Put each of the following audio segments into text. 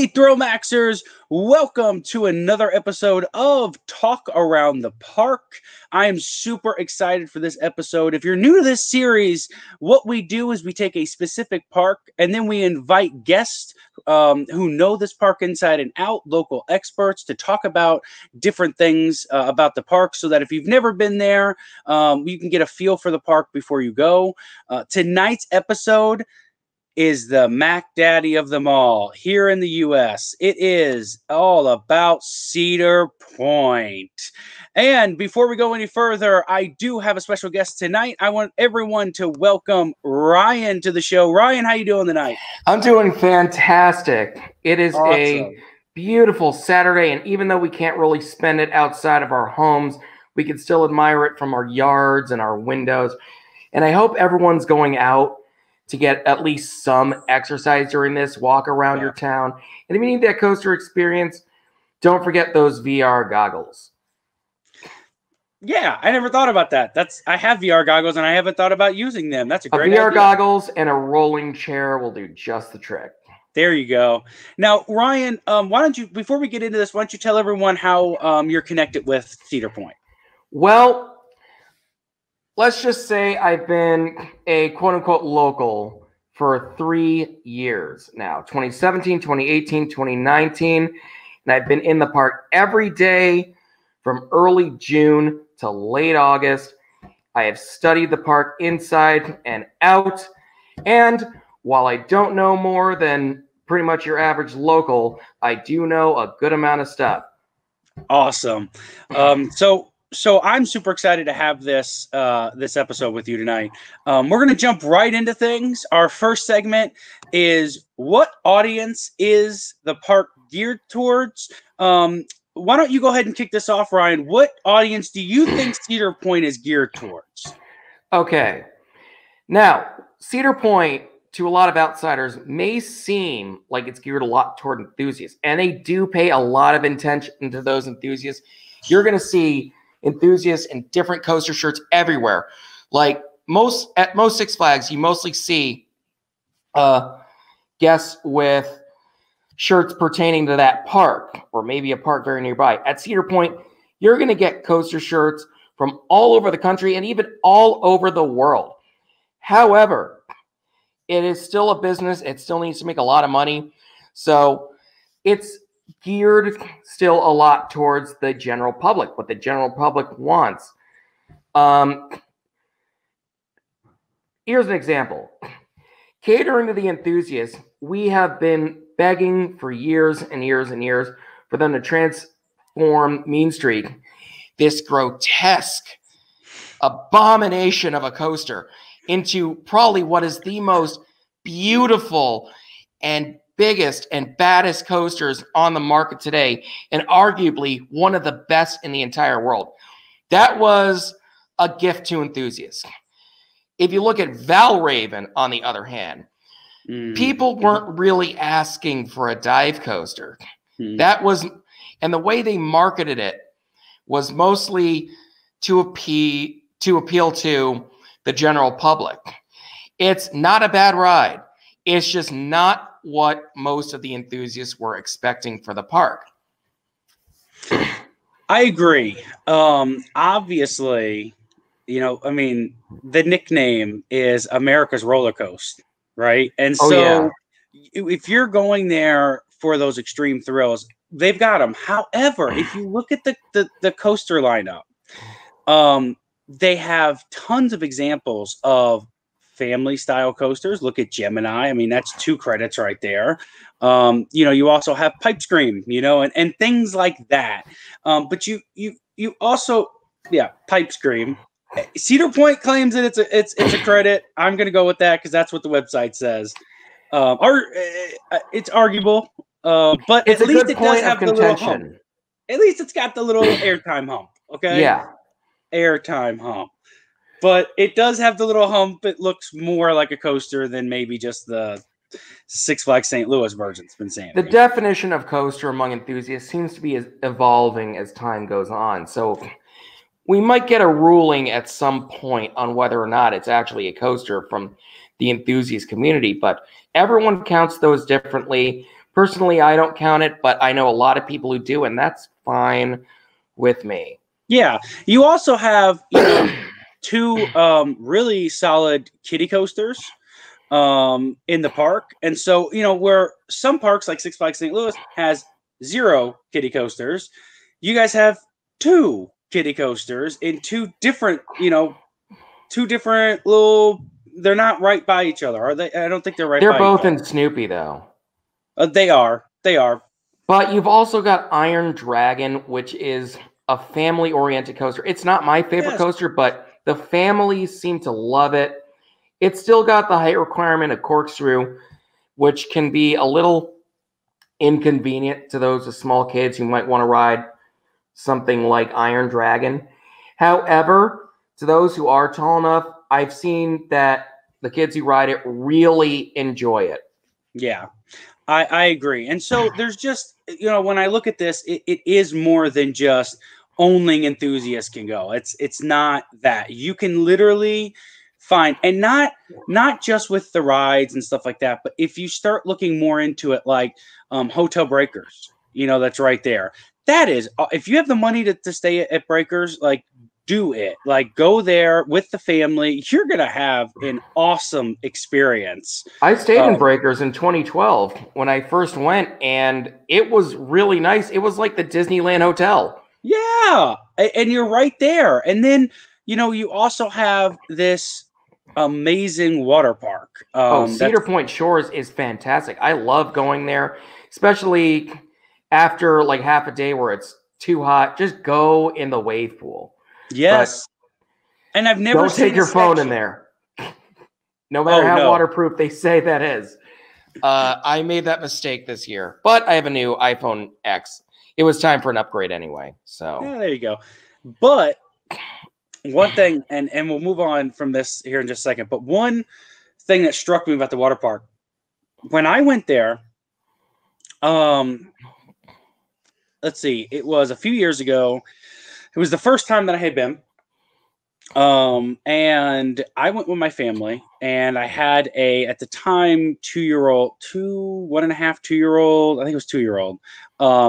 Hey, Thrill Maxers, welcome to another episode of Talk Around the Park. I am super excited for this episode. If you're new to this series, what we do is we take a specific park and then we invite guests who know this park inside and out, local experts, to talk about different things about the park so that if you've never been there, you can get a feel for the park before you go. Tonight's episode is the Mac Daddy of them all here in the U.S. It is all about Cedar Point. And before we go any further, I do have a special guest tonight. I want everyone to welcome Ryan to the show. Ryan, how you doing tonight? I'm doing fantastic. It is awesome. A beautiful Saturday, and even though we can't really spend it outside of our homes, we can still admire it from our yards and our windows. And I hope everyone's going out to get at least some exercise during this, walk around your town. And if you need that coaster experience, don't forget those VR goggles. Yeah, I never thought about that. I have VR goggles and I haven't thought about using them. That's a great VR idea. Goggles and a rolling chair will do just the trick. There you go. Now, Ryan, why don't you, before we get into this, why don't you tell everyone how you're connected with Cedar Point? Well, let's just say I've been a quote-unquote local for 3 years now, 2017, 2018, 2019, and I've been in the park every day from early June to late August. I have studied the park inside and out, and while I don't know more than pretty much your average local, I do know a good amount of stuff. Awesome. So I'm super excited to have this episode with you tonight. We're going to jump right into things. Our first segment is, what audience is the park geared towards? Why don't you go ahead and kick this off, Ryan? What audience do you think Cedar Point is geared towards? Okay. Now, Cedar Point, to a lot of outsiders, may seem like it's geared a lot toward enthusiasts, and they do pay a lot of attention to those enthusiasts. You're going to see enthusiasts in different coaster shirts everywhere. Like at most Six Flags, you mostly see guests with shirts pertaining to that park or maybe a park very nearby. At Cedar Point, you're going to get coaster shirts from all over the country and even all over the world. However, it is still a business. It still needs to make a lot of money. So it's geared still a lot towards the general public, what the general public wants. Here's an example. Catering to the enthusiasts, we have been begging for years and years and years for them to transform Mean Street, this grotesque abomination of a coaster, into probably what is the most beautiful and biggest and baddest coasters on the market today, and arguably one of the best in the entire world. That was a gift to enthusiasts. If you look at Valraven, on the other hand, people weren't really asking for a dive coaster. That was, and the way they marketed it was mostly to appeal to the general public. It's not a bad ride. It's just not what most of the enthusiasts were expecting for the park. I agree. Obviously, the nickname is America's Roller Coaster, right? And so if you're going there for those extreme thrills, they've got them. However, if you look at the coaster lineup, they have tons of examples of family style coasters. Look at Gemini. I mean, that's 2 credits right there. You also have Pipe Scream, and things like that. But you also, Pipe Scream. Cedar Point claims that it's a credit. I'm going to go with that because that's what the website says. It's arguable, but it's at least it does have the little hump. At least it's got the little airtime hump. Okay. Yeah. Airtime hump. But it does have the little hump. It looks more like a coaster than maybe just the Six Flags St. Louis version's been saying. The definition of coaster among enthusiasts seems to be evolving as time goes on. So we might get a ruling at some point on whether or not it's actually a coaster from the enthusiast community, but everyone counts those differently. Personally, I don't count it, but I know a lot of people who do, and that's fine with me. Yeah. You also have, two really solid kiddie coasters in the park. And so, where some parks like Six Flags St. Louis has 0 kiddie coasters, you guys have 2 kiddie coasters in two different little. They're not right by each other, are they? I don't think they're right They're by both each in Snoopy, though. other. They are. They are. But you've also got Iron Dragon, which is a family-oriented coaster. It's not my favorite coaster, but the families seem to love it. It's still got the height requirement of corkscrew, which can be a little inconvenient to those with small kids who might want to ride something like Iron Dragon. However, to those who are tall enough, I've seen that the kids who ride it really enjoy it. Yeah, I agree. And so there's just, when I look at this, it is more than just only enthusiasts can go. It's not that. You can literally find, and not just with the rides and stuff like that, but if you start looking more into it, like Hotel Breakers, that's right there. That is, if you have the money to stay at Breakers, like, do it. Like, go there with the family. You're gonna have an awesome experience. I stayed in Breakers in 2012 when I first went, and it was really nice. It was like the Disneyland Hotel. Yeah, and you're right there. And then, you also have this amazing water park. Cedar Point Shores is fantastic. I love going there, especially after like half a day where it's too hot. Just go in the wave pool. Yes. But and I've never don't take your phone in there. No matter how waterproof they say that is. I made that mistake this year, but I have a new iPhone X. It was time for an upgrade anyway. So yeah, there you go. But one thing, and we'll move on from this here in just a second, but one thing that struck me about the water park, when I went there, let's see, it was a few years ago. It was the first time that I had been. And I went with my family, and I had at the time, 2-year-old, 2.5, 2-year-old, I think it was 2-year-old,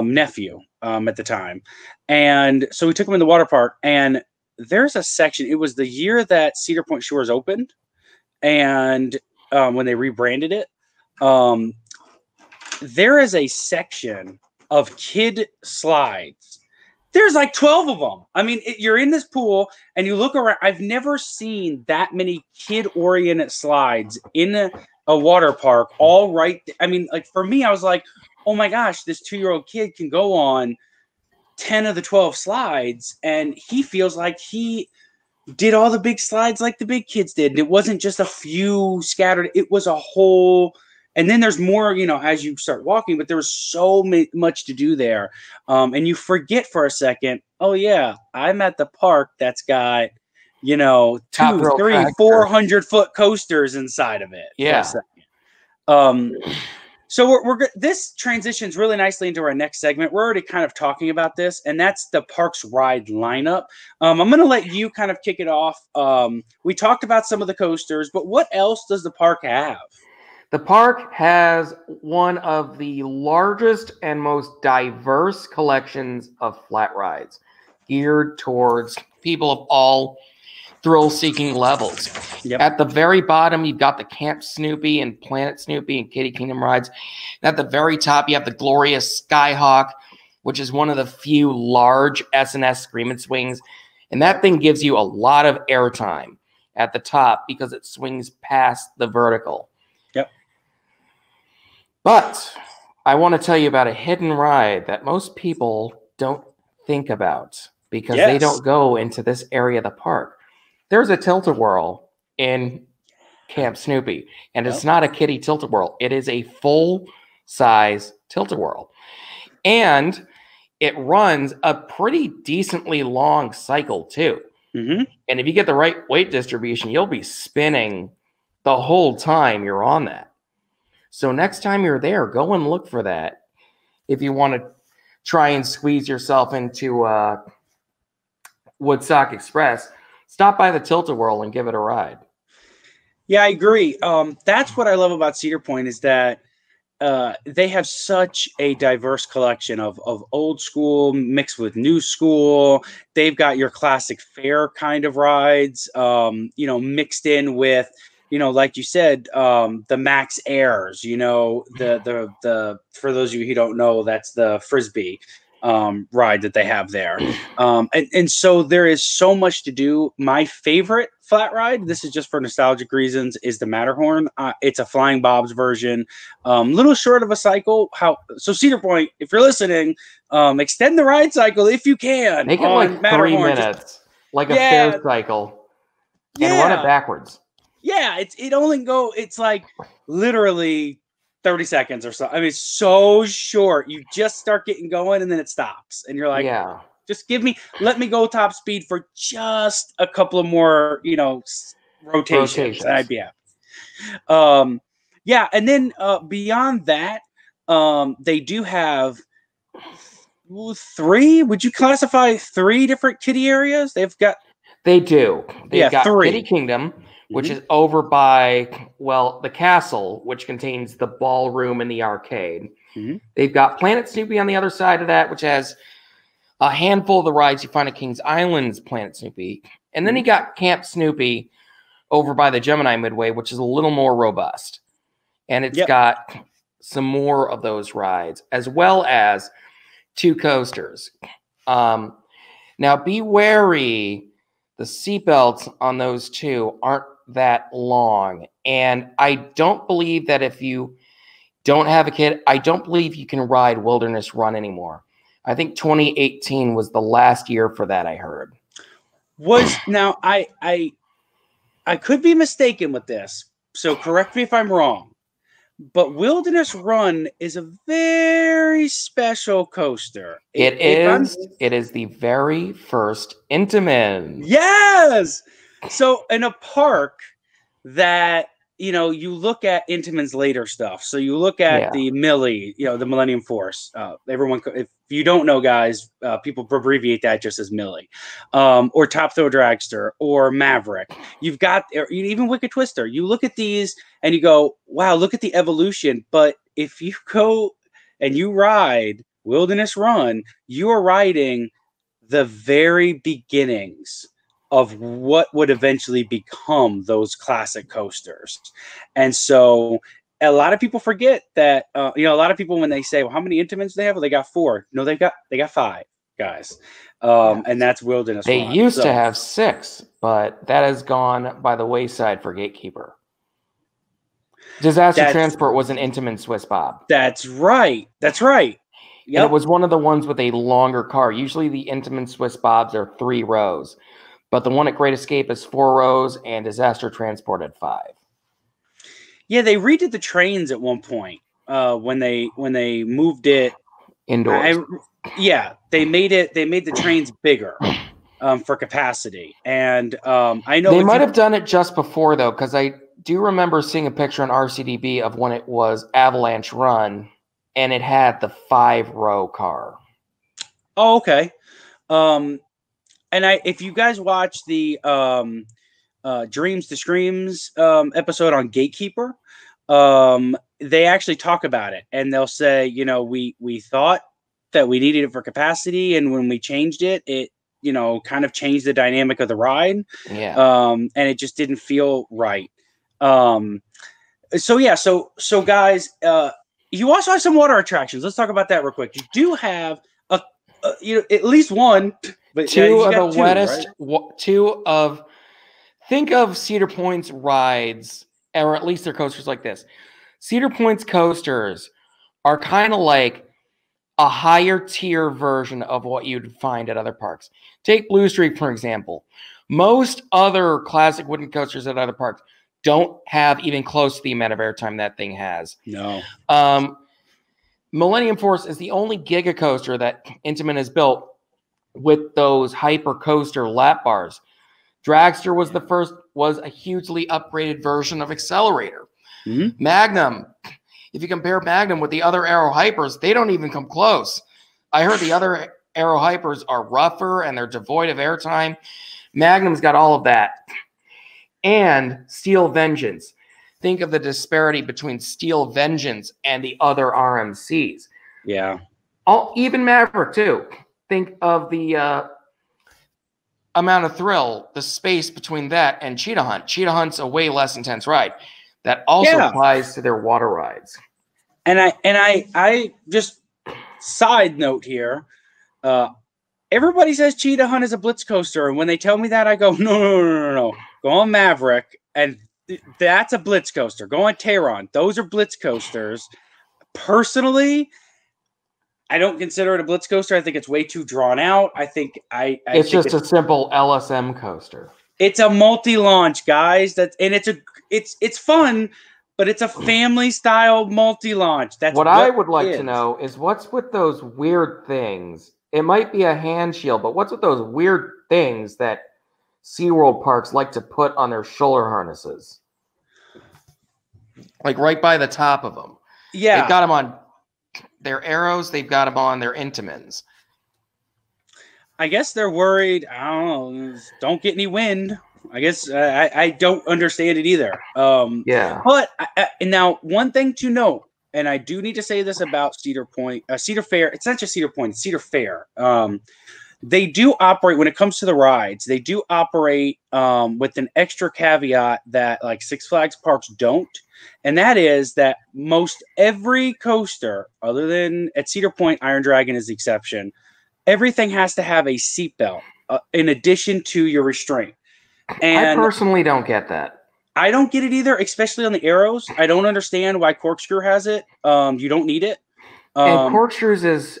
nephew, at the time. And so we took him in the water park, and there's a section, it was the year that Cedar Point Shores opened, and, when they rebranded it, there is a section of kid slides. There's like 12 of them. I mean, you're in this pool and you look around. I've never seen that many kid-oriented slides in a water park. All right. I mean, like for me, I was like, oh my gosh, this 2-year-old kid can go on 10 of the 12 slides, and he feels like he did all the big slides like the big kids did. And it wasn't just a few scattered. It was a whole. And then there's more, as you start walking, but there was so much to do there. And you forget for a second, oh, yeah, I'm at the park that's got, 200, 300, 400-foot coasters inside of it. Yeah. For a second. So this transitions really nicely into our next segment. We're already kind of talking about this, and that's the park's ride lineup. I'm going to let you kind of kick it off. We talked about some of the coasters, but what else does the park have? The park has one of the largest and most diverse collections of flat rides geared towards people of all thrill-seeking levels. Yep. At the very bottom, you've got the Camp Snoopy and Planet Snoopy and Kitty Kingdom rides. And at the very top, you have the glorious Skyhawk, which is one of the few large S&S Scream and Swings. And that thing gives you a lot of airtime at the top because it swings past the vertical. But I want to tell you about a hidden ride that most people don't think about because they don't go into this area of the park. There's a tilt-a-whirl in Camp Snoopy, and it's not a kiddie tilt-a-whirl. It is a full-size tilt-a-whirl. And it runs a pretty decently long cycle, too. Mm-hmm. And if you get the right weight distribution, you'll be spinning the whole time you're on that. So next time you're there, go and look for that. If you want to try and squeeze yourself into Woodstock Express, stop by the Tilt-A-Whirl and give it a ride. Yeah, I agree. That's what I love about Cedar Point is that they have such a diverse collection of old school mixed with new school. They've got your classic fair kind of rides, mixed in with, like you said, the Maxx Airs, the for those of you who don't know, that's the Frisbee ride that they have there. And so there is so much to do. My favorite flat ride, this is just for nostalgic reasons, is the Matterhorn. It's a Flying Bob's version, little short of a cycle. So Cedar Point, if you're listening, extend the ride cycle if you can. Make it like Matterhorn, 3 minutes, like a fair cycle, and run it backwards. Yeah, it's like literally 30 seconds or so. I mean, it's so short. You just start getting going and then it stops. And you're like, yeah, just let me go top speed for just a couple of more, rotations. And I'd be happy. Yeah. And then beyond that, they do have 3. Would you classify 3 different kiddie areas? They do. They've got 3. Kiddie Kingdom, which is over by, the castle, which contains the ballroom and the arcade. They've got Planet Snoopy on the other side of that, which has a handful of the rides you find at Kings Island's Planet Snoopy. And then you got Camp Snoopy over by the Gemini Midway, which is a little more robust. And it's got some more of those rides, as well as 2 coasters. Now, be wary. The seatbelts on those 2 aren't that long. And I don't believe that if you don't have a kid, I don't believe you can ride Wilderness Run anymore. I think 2018 was the last year for that, I heard. Now, I could be mistaken with this, so correct me if I'm wrong. But Wilderness Run is a very special coaster. It is the very first Intamin. Yes. So in a park that, you look at Intamin's later stuff. So you look at the Millie, the Millennium Force. Everyone, if you don't know, guys, people abbreviate that just as Millie, or Top Thrill Dragster, or Maverick. You've got even Wicked Twister. You look at these and you go, wow, look at the evolution. But if you go and you ride Wilderness Run, you are riding the very beginnings of what would eventually become those classic coasters. And so a lot of people forget that, a lot of people, when they say, well, how many Intamins do they have? Well, they got 4. No, they got 5, guys. And that's Wilderness Run. They used to have 6, but that has gone by the wayside for Gatekeeper. Disaster Transport was an Intamin Swiss Bob. That's right. Yep. And it was one of the ones with a longer car. Usually the Intamin Swiss Bobs are 3 rows. But the one at Great Escape is 4 rows, and Disaster Transport at 5. Yeah, they redid the trains at one point when they moved it indoors. They made the trains bigger for capacity, and I know they might have done it just before though, because I do remember seeing a picture on RCDB of when it was Avalanche Run, and it had the 5-row car. Oh, okay. And if you guys watch the Dreams to Screams episode on Gatekeeper, they actually talk about it, and they'll say, we thought that we needed it for capacity, and when we changed it, it kind of changed the dynamic of the ride. And it just didn't feel right. So guys, you also have some water attractions. Let's talk about that real quick. You do have at least one. But 2 of the wettest, right? Think of Cedar Point's rides, or at least their coasters like this. Cedar Point's coasters are kind of like a higher tier version of what you'd find at other parks. Take Blue Streak, for example. Most other classic wooden coasters at other parks don't have even close to the amount of airtime that thing has. No. Millennium Force is the only Giga coaster that Intamin has built with those hyper coaster lap bars. Dragster was a hugely upgraded version of Accelerator. Magnum, if you compare Magnum with the other Aero Hypers, they don't even come close. I heard the other Aero Hypers are rougher and they're devoid of airtime. Magnum's got all of that. And Steel Vengeance. think of the disparity between Steel Vengeance and the other RMCs. Yeah. Even Maverick, too. Think of the amount of thrill, the space between that and Cheetah Hunt. Cheetah Hunt's a way less intense ride. That also applies to their water rides. And I just side note here. Everybody says Cheetah Hunt is a blitz coaster, and when they tell me that, I go, no. Go on Maverick, and that's a blitz coaster. Go on Tehran. Those are blitz coasters. Personally, I don't consider it a blitz coaster. I think it's way too drawn out. I think it's just a simple LSM coaster. It's a multi-launch, guys. It's fun, but it's a family style multi-launch. That's what I would like to know is what's with those weird things. It might be a hand shield, but what's with those weird things that SeaWorld parks like to put on their shoulder harnesses? Like right by the top of them. Yeah. They've got them on their arrows. They've got them on their Intamins. I guess they're worried. I don't know. Don't get any wind. I guess I don't understand it either. Yeah. But now one thing to note, and I do need to say this about Cedar Point, Cedar Fair. It's not just Cedar Point, it's Cedar Fair. They do operate, when it comes to the rides, they do operate with an extra caveat that like Six Flags parks don't. And that is that most every coaster, other than at Cedar Point, Iron Dragon is the exception, everything has to have a seatbelt in addition to your restraint. And I personally don't get that. I don't get it either, especially on the arrows. I don't understand why Corkscrew has it. You don't need it. And Corkscrews is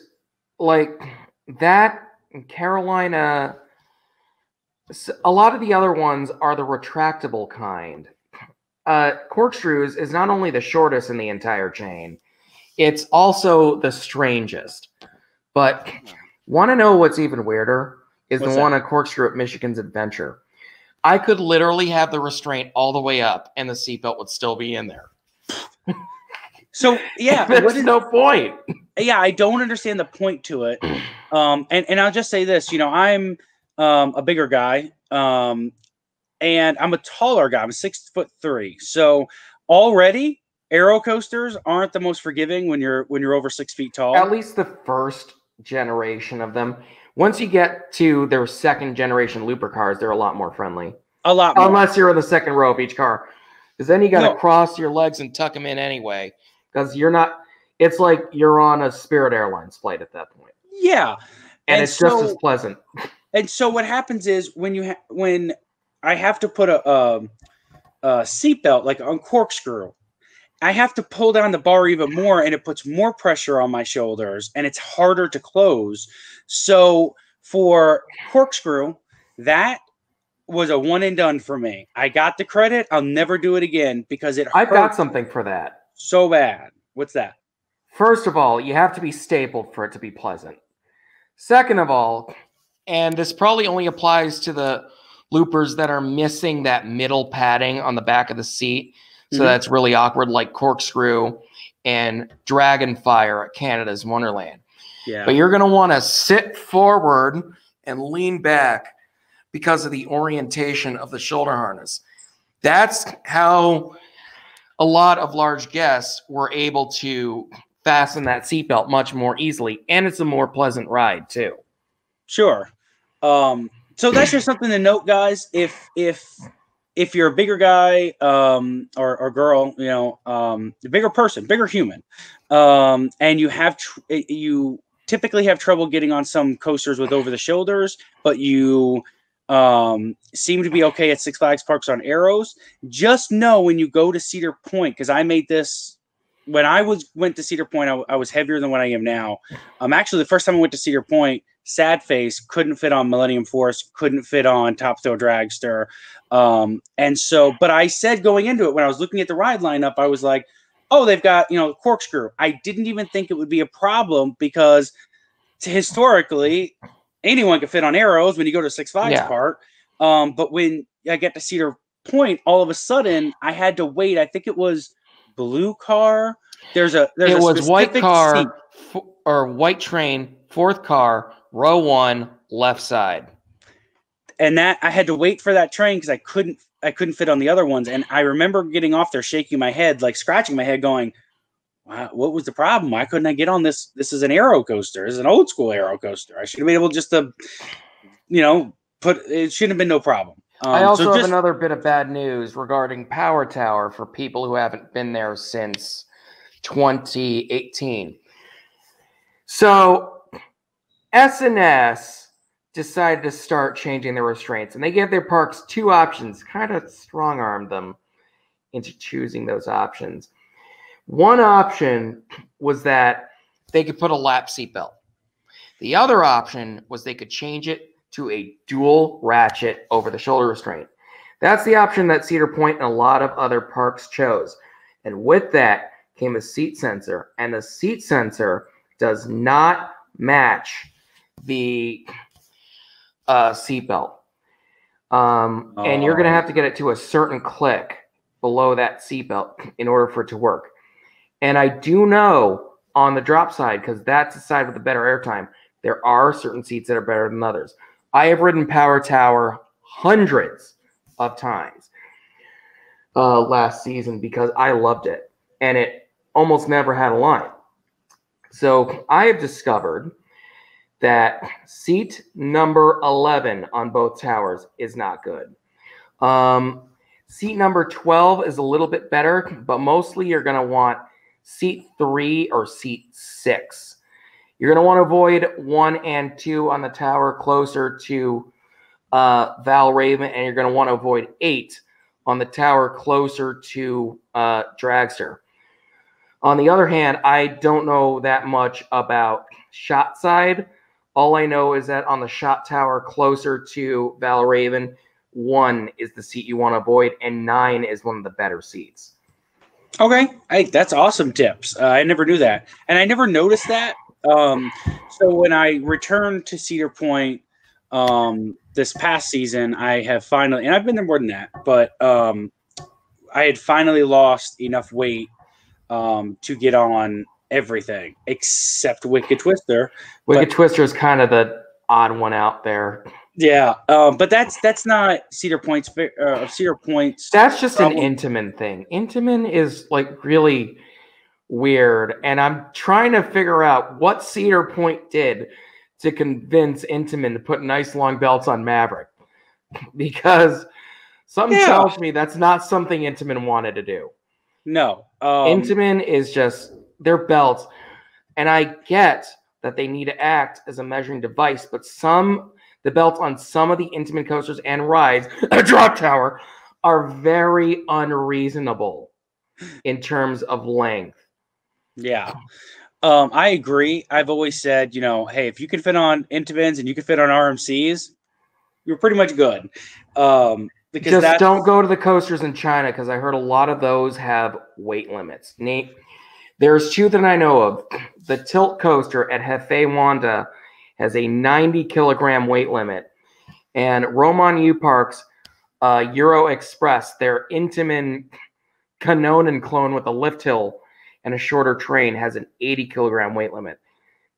like that. Carolina, a lot of the other ones are the retractable kind. Corkscrews is not only the shortest in the entire chain, it's also the strangest. But want to know what's even weirder? Is the one at Corkscrew at Michigan's Adventure. I could literally have the restraint all the way up and the seatbelt would still be in there. So, yeah. There's no point. Yeah, I don't understand the point to it. And I'll just say this. You know, I'm a bigger guy, and I'm a taller guy. I'm 6'3". So already, aero coasters aren't the most forgiving when you're over 6 feet tall. At least the first generation of them. Once you get to their second generation looper cars, they're a lot more friendly. A lot more. Unless you're in the second row of each car. Because then you got to cross your legs and tuck them in anyway. Because you're not, it's like you're on a Spirit Airlines flight at that point. Yeah. And it's just as pleasant. And so what happens is when I have to put a seatbelt, like on Corkscrew, I have to pull down the bar even more, and it puts more pressure on my shoulders, and it's harder to close. So for Corkscrew, that was a one and done for me. I got the credit. I'll never do it again because it hurt. I've got something for that. So bad. What's that? First of all, you have to be stapled for it to be pleasant. Second of all, and this probably only applies to the loopers that are missing that middle padding on the back of the seat. So that's really awkward, like Corkscrew and Dragonfire at Canada's Wonderland. Yeah. But you're going to want to sit forward and lean back because of the orientation of the shoulder harness. That's how a lot of large guests were able to fasten that seatbelt much more easily. And it's a more pleasant ride, too. Sure. So that's just something to note, guys. If you're a bigger guy or girl, you know, a bigger person, bigger human, and you typically have trouble getting on some coasters with over the shoulders, but you seem to be okay at Six Flags parks on arrows, just know when you go to Cedar Point, because I made this when I went to Cedar Point, I was heavier than what I am now. Actually, the first time I went to Cedar Point, sad face, couldn't fit on Millennium Force, couldn't fit on Top Thrill Dragster. And so, but I said going into it, when I was looking at the ride lineup, I was like, oh, they've got, you know, Corkscrew. I didn't even think it would be a problem because historically, anyone could fit on arrows when you go to Six Flags park. But when I get to Cedar Point, all of a sudden, I had to wait. I think it was blue car. It was white car or white train, fourth car, row 1, left side. and that I had to wait for that train because I couldn't fit on the other ones. And I remember getting off there, shaking my head, like scratching my head, going, wow, what was the problem? Why couldn't I get on this? This is an aero coaster. It's an old school aero coaster. I should have been able just to, put it. Shouldn't have been no problem. I also have another bit of bad news regarding Power Tower for people who haven't been there since 2018. So S&S decided to start changing their restraints, and they gave their parks two options, kind of strong-armed them into choosing those options. One option was that they could put a lap seatbelt. The other option was they could change it to a dual ratchet over-the-shoulder restraint. That's the option that Cedar Point and a lot of other parks chose. And with that came a seat sensor, and the seat sensor does not match the seatbelt. And you're going to have to get it to a certain click below that seatbelt in order for it to work. And I do know on the drop side, because that's the side with the better airtime, there are certain seats that are better than others. I have ridden Power Tower hundreds of times last season because I loved it, and it almost never had a line. So I have discovered that seat number 11 on both towers is not good. Seat number 12 is a little bit better, but mostly you're going to want seat 3 or seat 6. You're going to want to avoid 1 and 2 on the tower closer to Valraven, and you're going to want to avoid 8 on the tower closer to Dragster. On the other hand, I don't know that much about shot side. All I know is that on the shot tower closer to Valraven, 1 is the seat you want to avoid, and 9 is one of the better seats. Okay, that's awesome tips. I never knew that, and I never noticed that. So when I returned to Cedar Point this past season, I have finally, and I've been there more than that, but I had finally lost enough weight to get on everything except Wicked Twister. Wicked Twister is kind of the odd one out there. Yeah, but that's not Cedar Point's. Cedar Point's. That's just an Intamin thing. Intamin is like really weird, and I'm trying to figure out what Cedar Point did to convince Intamin to put nice long belts on Maverick, because something tells me that's not something Intamin wanted to do. No, Intamin is just their belts, and I get that they need to act as a measuring device, but the belts on some of the Intamin coasters and rides, a drop tower, are very unreasonable in terms of length. Yeah, I agree. I've always said, hey, if you can fit on Intamins and you can fit on RMCs, you're pretty much good. Because just don't go to the coasters in China, because I heard a lot of those have weight limits. There's 2 that I know of. The tilt coaster at Hefei Wanda has a 90-kilogram weight limit. And Roman U Park's Euro Express, their Intamin Kanonen clone with a lift hill and a shorter train, has an 80-kilogram weight limit.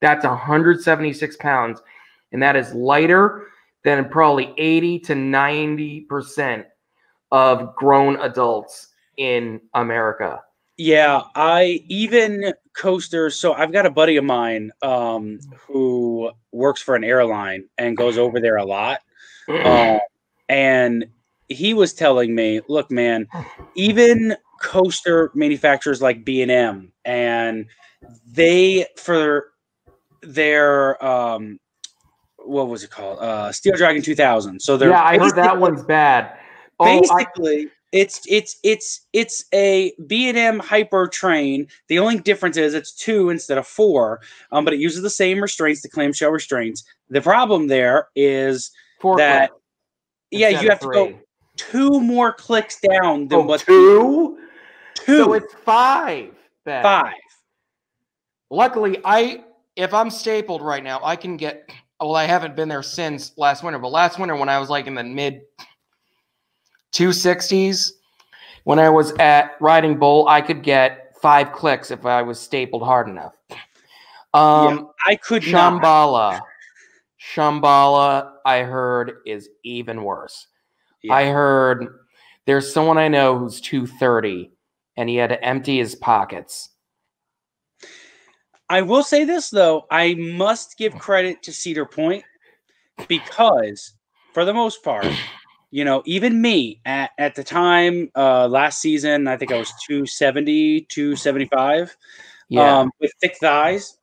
That's 176 pounds, and that is lighter than probably 80 to 90% of grown adults in America. Yeah, even coasters. So I've got a buddy of mine who works for an airline and goes over there a lot. And he was telling me, look, man, even coaster manufacturers like B&M, and they, for their what was it called? Steel Dragon 2000. So they're I heard that one's bad. Basically, it's a B&M Hyper train. The only difference is it's 2 instead of 4, but it uses the same restraints, the clamshell restraints. The problem there is that you have to go 2 more clicks down than what 2? 2. So it's 5. Then. 5. Luckily, if I'm stapled right now, I can get. Well, I haven't been there since last winter, but last winter when I was like in the mid 260s, when I was at Riding Bull, I could get 5 clicks if I was stapled hard enough. I could Shambhala. Shambhala, I heard, is even worse. Yeah. I heard there's someone I know who's 230 and he had to empty his pockets. I will say this, though. I must give credit to Cedar Point because, for the most part, even me at the time, last season, I think I was 270, 275, Yeah. with thick thighs.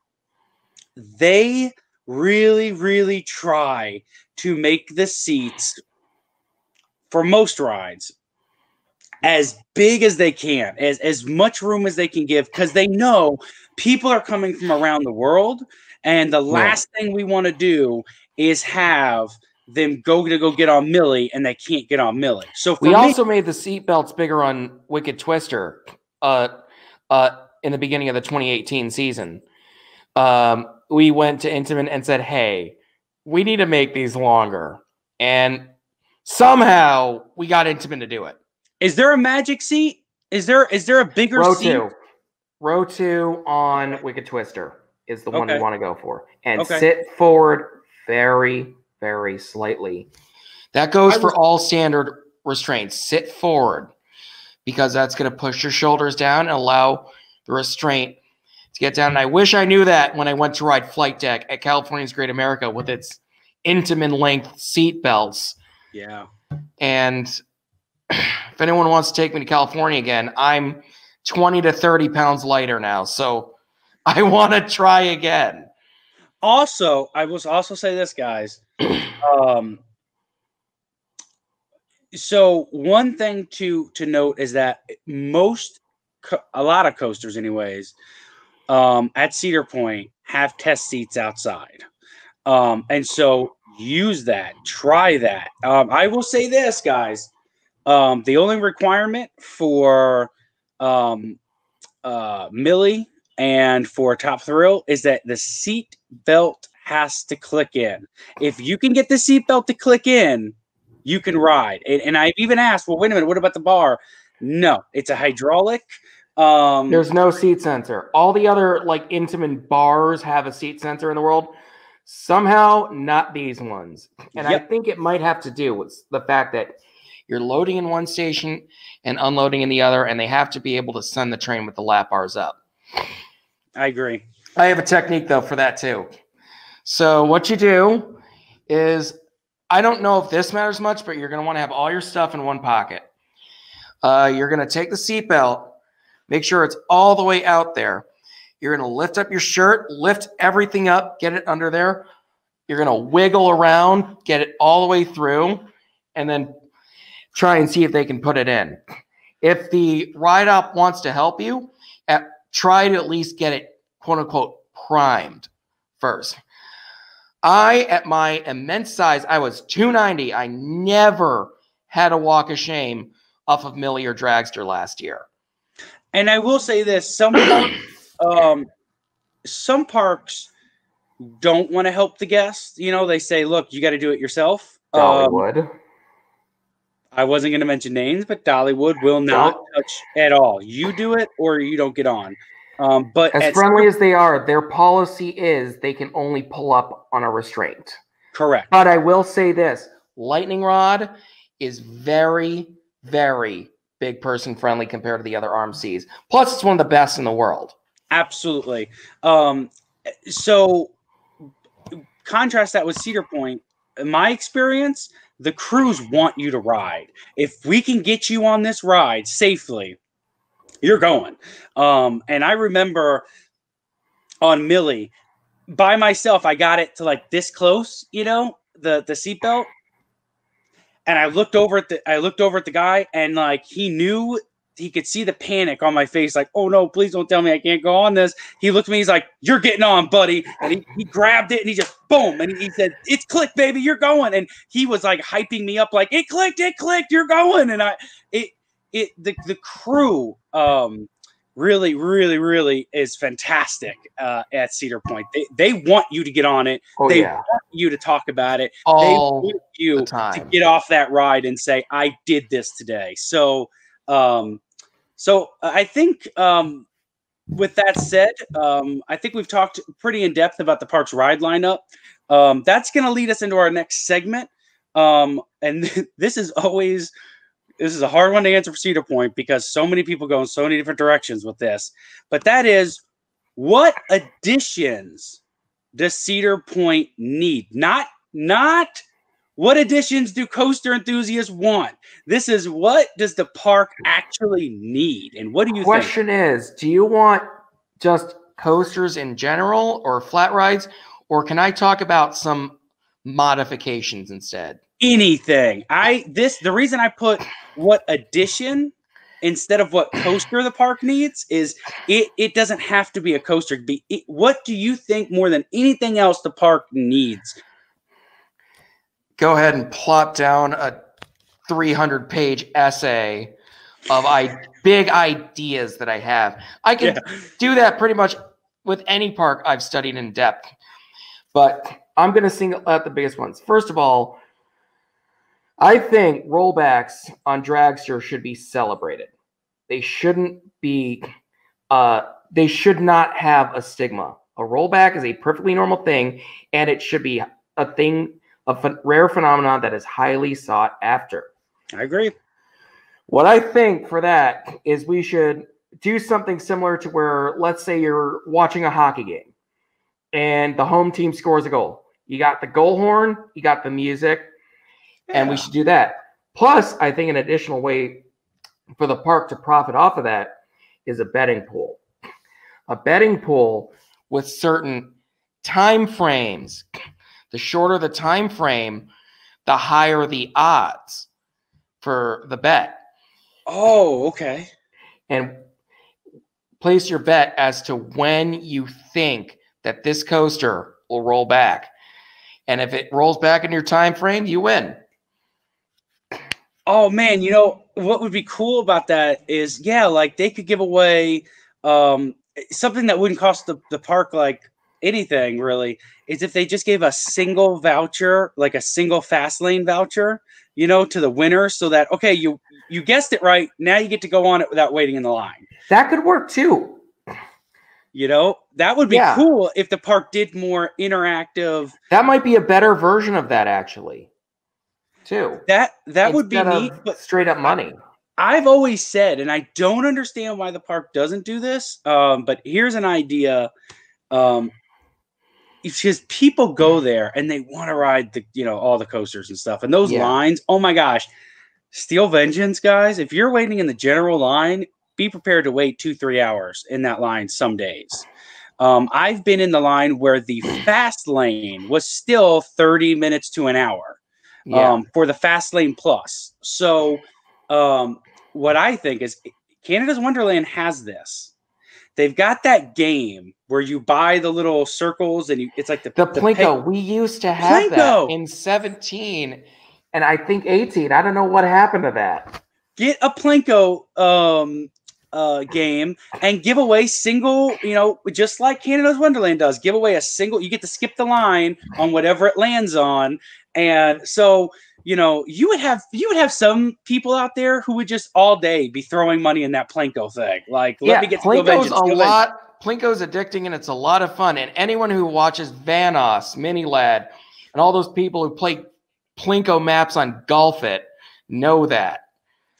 They really, really try to make the seats for most rides as big as they can, as much room as they can give, because they know people are coming from around the world, and the last thing we want to do is have them go get on Millie, and they can't get on Millie. So we also made the seat belts bigger on Wicked Twister in the beginning of the 2018 season. We went to Intamin and said, hey, we need to make these longer. And somehow we got Intamin to do it. Is there a magic seat? Is there a bigger seat? Row 2 on Wicked Twister is the one you want to go for. And sit forward very, very slightly. That goes for all standard restraints. Sit forward because that's going to push your shoulders down and allow the restraint to get down. And I wish I knew that when I went to ride Flight Deck at California's Great America with its Intamin length seat belts. Yeah. And if anyone wants to take me to California again, I'm 20 to 30 pounds lighter now. So I want to try again. Also, I will also say this, guys. So one thing to note is that a lot of coasters anyways, at Cedar Point have test seats outside. And so use that, try that. I will say this, guys. The only requirement for Millie and for Top Thrill is that the seat belt has to click in. If you can get the seat belt to click in, you can ride. And I've even asked, well, wait a minute, what about the bar? No, it's a hydraulic. There's no seat sensor. All the other Intamin bars have a seat sensor in the world. Somehow, not these ones. And I think it might have to do with the fact that you're loading in one station and unloading in the other, and they have to be able to send the train with the lap bars up. I agree. I have a technique, though, for that, too. So what you do is, I don't know if this matters much, but you're going to want to have all your stuff in one pocket. You're going to take the seatbelt, make sure it's all the way out there. You're going to lift up your shirt, lift everything up, get it under there. You're going to wiggle around, get it all the way through, and then try and see if they can put it in. If the ride-op wants to help you, try to at least get it, quote-unquote, primed first. At my immense size, I was 290. I never had a walk of shame off of Millie or Dragster last year. And I will say this, some parks don't want to help the guests. They say, look, you got to do it yourself. Dollywood. I wasn't going to mention names, but Dollywood will not touch at all. You do it or you don't get on. But as friendly as they are, their policy is they can only pull up on a restraint. Correct. But I will say this, Lightning Rod is very, very big person friendly compared to the other RMCs. Plus, it's one of the best in the world. Absolutely. So contrast that with Cedar Point. In my experience, the crews want you to ride. If we can get you on this ride safely, you're going. And I remember on Millie, by myself, I got it to this close, the seatbelt. And I looked over at the guy, and he knew, he could see the panic on my face, oh no, please don't tell me I can't go on this. He looked at me, he's like, you're getting on, buddy. And he grabbed it and he just boom, and he said, it's clicked, baby, you're going. And he was hyping me up, it clicked, you're going. And the crew really, really, really is fantastic at Cedar Point. They want you to get on it. They want you to talk about it. They want you to get off that ride and say, I did this today. So I think with that said, I think we've talked pretty in depth about the park's ride lineup. That's going to lead us into our next segment. And this is a hard one to answer for Cedar Point because so many people go in so many different directions with this. But that is, what additions does Cedar Point need? Not what additions do coaster enthusiasts want? This is, what does the park actually need? And what do you think? Question is, do you want just coasters in general or flat rides? Or can I talk about some modifications instead? Anything. The reason I put what addition instead of what coaster the park needs is it doesn't have to be a coaster. What do you think more than anything else the park needs? Go ahead and plot down a 300-page essay of big ideas that I have. I can do that pretty much with any park I've studied in depth. But I'm going to single out the biggest ones. First of all, I think rollbacks on dragster should be celebrated. They shouldn't be, they should not have a stigma. A rollback is a perfectly normal thing, and it should be a thing, a rare phenomenon that is highly sought after. I agree. What I think for that is we should do something similar to where, let's say you're watching a hockey game and the home team scores a goal. You got the goal horn, you got the music, and we should do that. Plus, I think an additional way for the park to profit off of that is a betting pool. A betting pool with certain time frames. The shorter the time frame, the higher the odds for the bet. Oh, okay. And place your bet as to when you think that this coaster will roll back. And if it rolls back in your time frame, you win. Oh man, what would be cool about that is, like they could give away something that wouldn't cost the park like anything really, is if they just gave a single voucher, like a single fast lane voucher, to the winner, so that, okay, you guessed it right, now you get to go on it without waiting in the line. That could work too. That would be cool if the park did more interactive. That might be a better version of that, actually, too. That would be neat, but straight up money. I've always said, and I don't understand why the park doesn't do this, but here's an idea. It's just people go there and they want to ride all the coasters and stuff, and those lines. Oh my gosh, Steel Vengeance, guys! If you're waiting in the general line, be prepared to wait 2-3 hours in that line some days. I've been in the line where the fast lane was still 30 minutes to an hour for the fast lane plus. So what I think is Canada's Wonderland has this. They've got that game where you buy the little circles and it's like the Plinko. We used to have that in 17 and I think 18. I don't know what happened to that. Get a Plinko game and give away single, just like Canada's Wonderland does. Give away a single. You get to skip the line on whatever it lands on, and so you would have some people out there who would just all day be throwing money in that Plinko thing. Like, let me get to Plinko's a lot. Plinko's addicting and it's a lot of fun. And anyone who watches Vanoss, Mini Lad, and all those people who play Plinko maps on Golf It know that.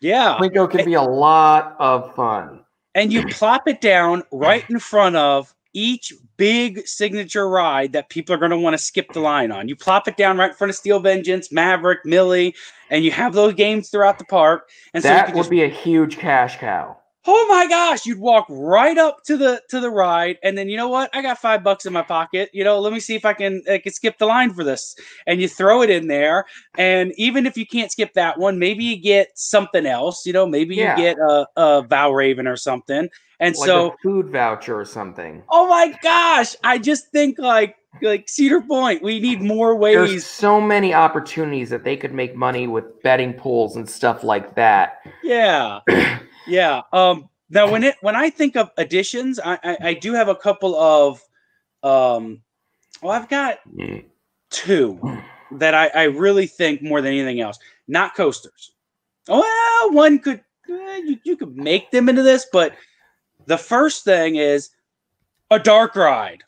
Yeah. Plinko can be a lot of fun. And you plop it down right in front of each big signature ride that people are going to want to skip the line on. You plop it down right in front of Steel Vengeance, Maverick, Millie, and you have those games throughout the park. And that would be a huge cash cow. Oh my gosh, you'd walk right up to the ride, and then, you know what? I got $5 in my pocket. Let me see if I can skip the line for this. And you throw it in there, and even if you can't skip that one, maybe you get something else. Maybe you get a Valraven or something. And like a food voucher or something. Oh my gosh, I just think like Cedar Point, we need more ways. There's so many opportunities that they could make money with betting pools and stuff like that. Yeah. Yeah. Now, when I think of additions, I do have a couple of. I've got two that I really think more than anything else. Not coasters. Well, one could you could make them into this, but The first thing is a dark ride.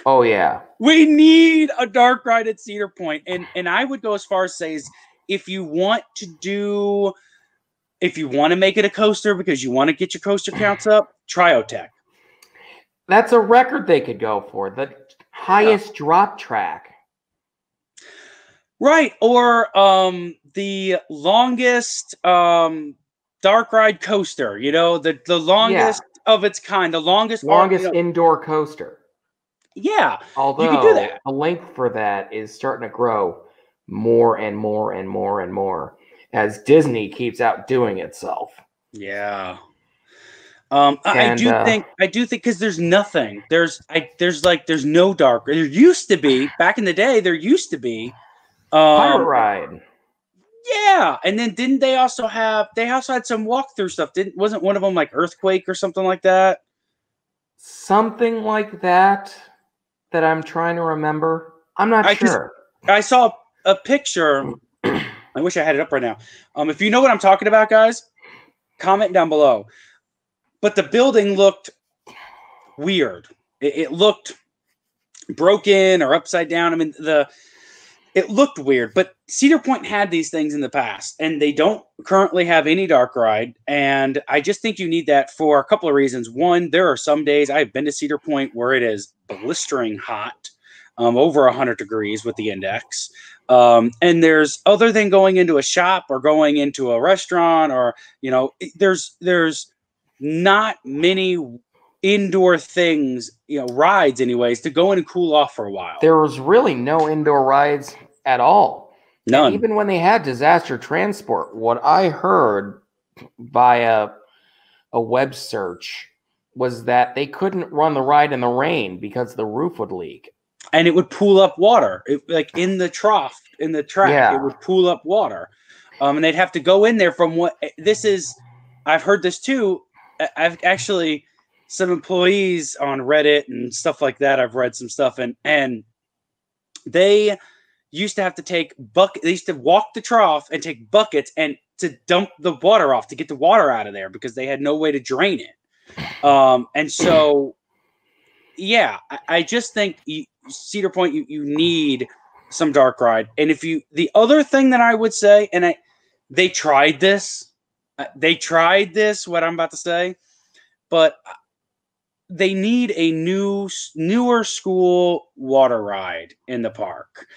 Oh yeah. We need a dark ride at Cedar Point. And I would go as far as say is if you want to make it a coaster because you want to get your coaster counts up, Triotech. That's a record they could go for. The highest drop track. Right. Or the longest dark ride coaster, the longest of its kind, the longest indoor coaster. Yeah. Although you could do that. The length for that is starting to grow more and more and more and more as Disney keeps outdoing itself. Yeah. I do think because there's nothing. There's no dark. There used to be back in the day. There used to be Pirate Ride. Yeah, and then didn't they also have? They also had some walkthrough stuff. Wasn't one of them like Earthquake or something like that? Something like that I'm trying to remember. I'm not sure. I saw a picture. I wish I had it up right now. If you know what I'm talking about, guys, comment down below. But the building looked weird. It looked broken or upside down. I mean, it looked weird. But Cedar Point had these things in the past, and they don't currently have any dark ride. And I just think you need that for a couple of reasons. One, there are some days I've been to Cedar Point where it is blistering hot, over 100 degrees with the index. And there's other than going into a shop or going into a restaurant or, there's not many indoor things, rides anyways, to go in and cool off for a while. There was really no indoor rides at all. None. And even when they had disaster transport, what I heard via a web search was that they couldn't run the ride in the rain because the roof would leak. And it would pool up water. Like in the trough, in the track, It would pool up water. And they'd have to go in there from I've heard this too. I've actually, some employees on Reddit and stuff like that, I've read some stuff, and they used to have to they used to walk the trough and take buckets and to dump the water off to get the water out of there because they had no way to drain it. And so, yeah, I just think Cedar Point, you need some dark ride. And the other thing that I would say, and they tried this, what I'm about to say, but they need a newer school water ride in the park.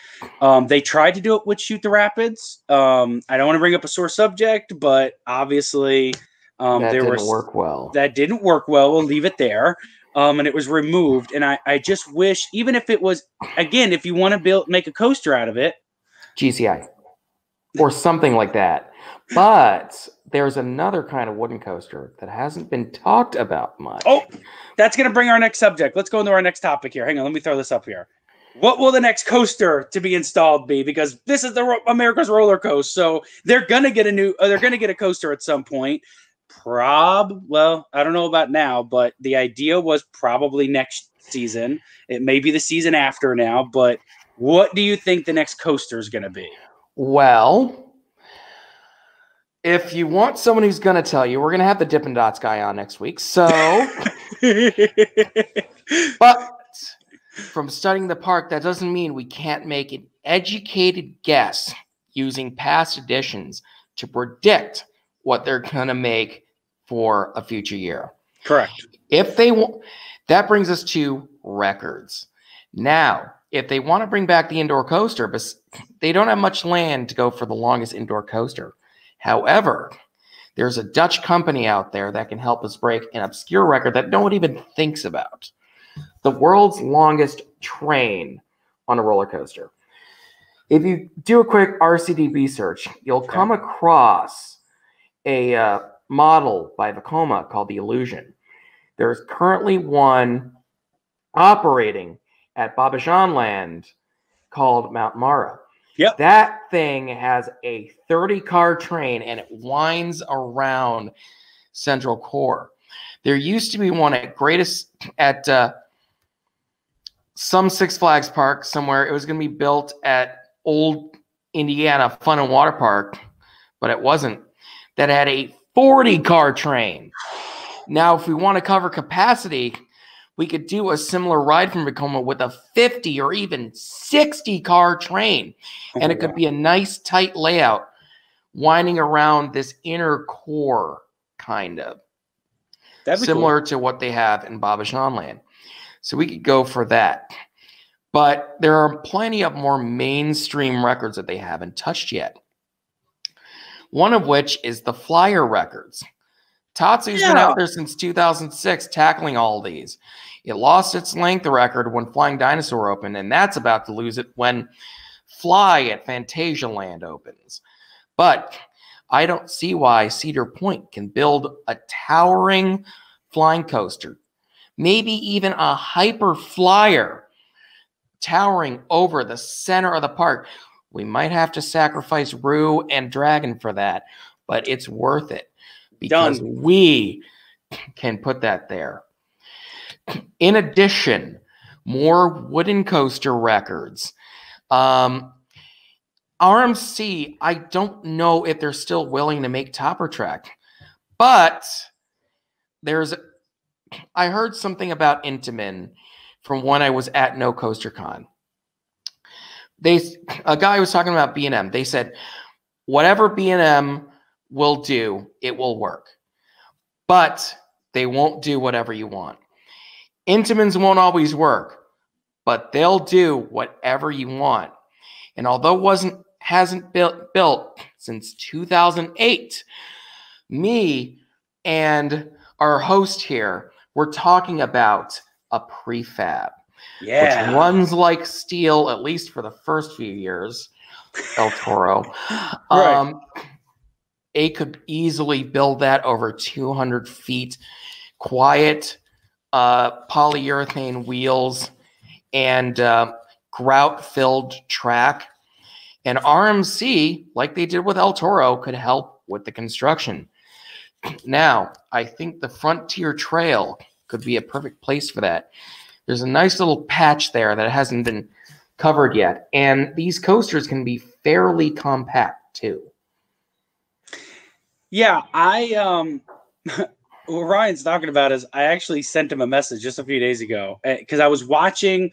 They tried to do it with Shoot the Rapids. I don't want to bring up a sore subject, but obviously that didn't work well. That didn't work well. We'll leave it there. And it was removed. And I just wish, even if it was, again, if you want to make a coaster out of it, GCI or something like that. But there's another kind of wooden coaster that hasn't been talked about much. Oh, that's going to bring our next subject. Let's go into our next topic here. Hang on, let me throw this up here. What will the next coaster to be installed be? Because this is the America's Roller Coaster, so they're going to get a coaster at some point. Well, I don't know about now, but the idea was probably next season. It may be the season after now, but what do you think the next coaster is going to be? Well, if you want someone who's going to tell you, we're going to have the Dippin' Dots guy on next week. So, but from studying the park, that doesn't mean we can't make an educated guess using past editions to predict what they're going to make for a future year. Correct. If they want, that brings us to records. Now, if they want to bring back the indoor coaster, but they don't have much land to go for the longest indoor coaster. However, there's a Dutch company out there that can help us break an obscure record that no one even thinks about. The world's longest train on a roller coaster. If you do a quick RCDB search, you'll come across a model by Vekoma called the Illusion. There's currently one operating at Babajan Land called Mount Mara. Yep. That thing has a 30-car train, and it winds around Central Core. There used to be one at some Six Flags park somewhere. It was going to be built at Old Indiana Fun and Water Park, but it wasn't. That had a 40-car train. Now, if we want to cover capacity, we could do a similar ride from Vekoma with a 50 or even 60 car train. And it could be a nice tight layout winding around this inner core, kind of. That'd be similar cool. to what they have in Babashan Land. So we could go for that. But there are plenty of more mainstream records that they haven't touched yet. One of which is the Flyer records. Tatsu's been out there since 2006 tackling all these. It lost its length record when Flying Dinosaur opened, and that's about to lose it when Fly at Fantasia Land opens. But I don't see why Cedar Point can build a towering flying coaster, maybe even a hyper flyer towering over the center of the park. We might have to sacrifice Roo and Dragon for that, but it's worth it because we can put that there. In addition, more wooden coaster records. RMC, I don't know if they're still willing to make Topper Track, but I heard something about Intamin from when I was at No Coaster Con. A guy was talking about B&M. They said, whatever B&M will do, it will work. But they won't do whatever you want. Intamins won't always work, but they'll do whatever you want. And although hasn't built since 2008, me and our host here were talking about a prefab. Which runs like steel, at least for the first few years, El Toro. Right. It could easily build that over 200 feet. Quiet polyurethane wheels and grout-filled track. And RMC, like they did with El Toro, could help with the construction. Now, I think the Frontier Trail could be a perfect place for that. There's a nice little patch there that hasn't been covered yet. And these coasters can be fairly compact, too. Yeah, what Ryan's talking about is I actually sent him a message just a few days ago because I was watching.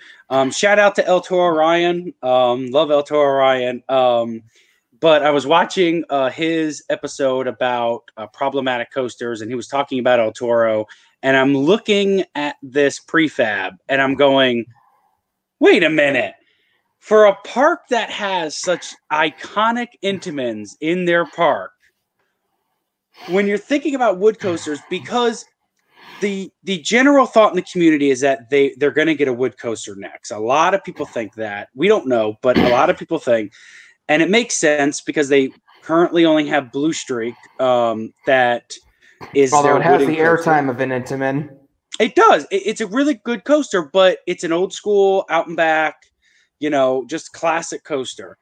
Shout out to El Toro Ryan. Love El Toro Ryan. But I was watching his episode about problematic coasters, and he was talking about El Toro. And I'm looking at this prefab, and I'm going, wait a minute. For a park that has such iconic Intamins in their park, when you're thinking about wood coasters, because the general thought in the community is that they're going to get a wood coaster next. A lot of people think that. We don't know, but a lot of people think. And it makes sense because they currently only have Blue Streak that is although it has the airtime of an Intamin. It does. It's a really good coaster, but it's an old school, out and back, just classic coaster.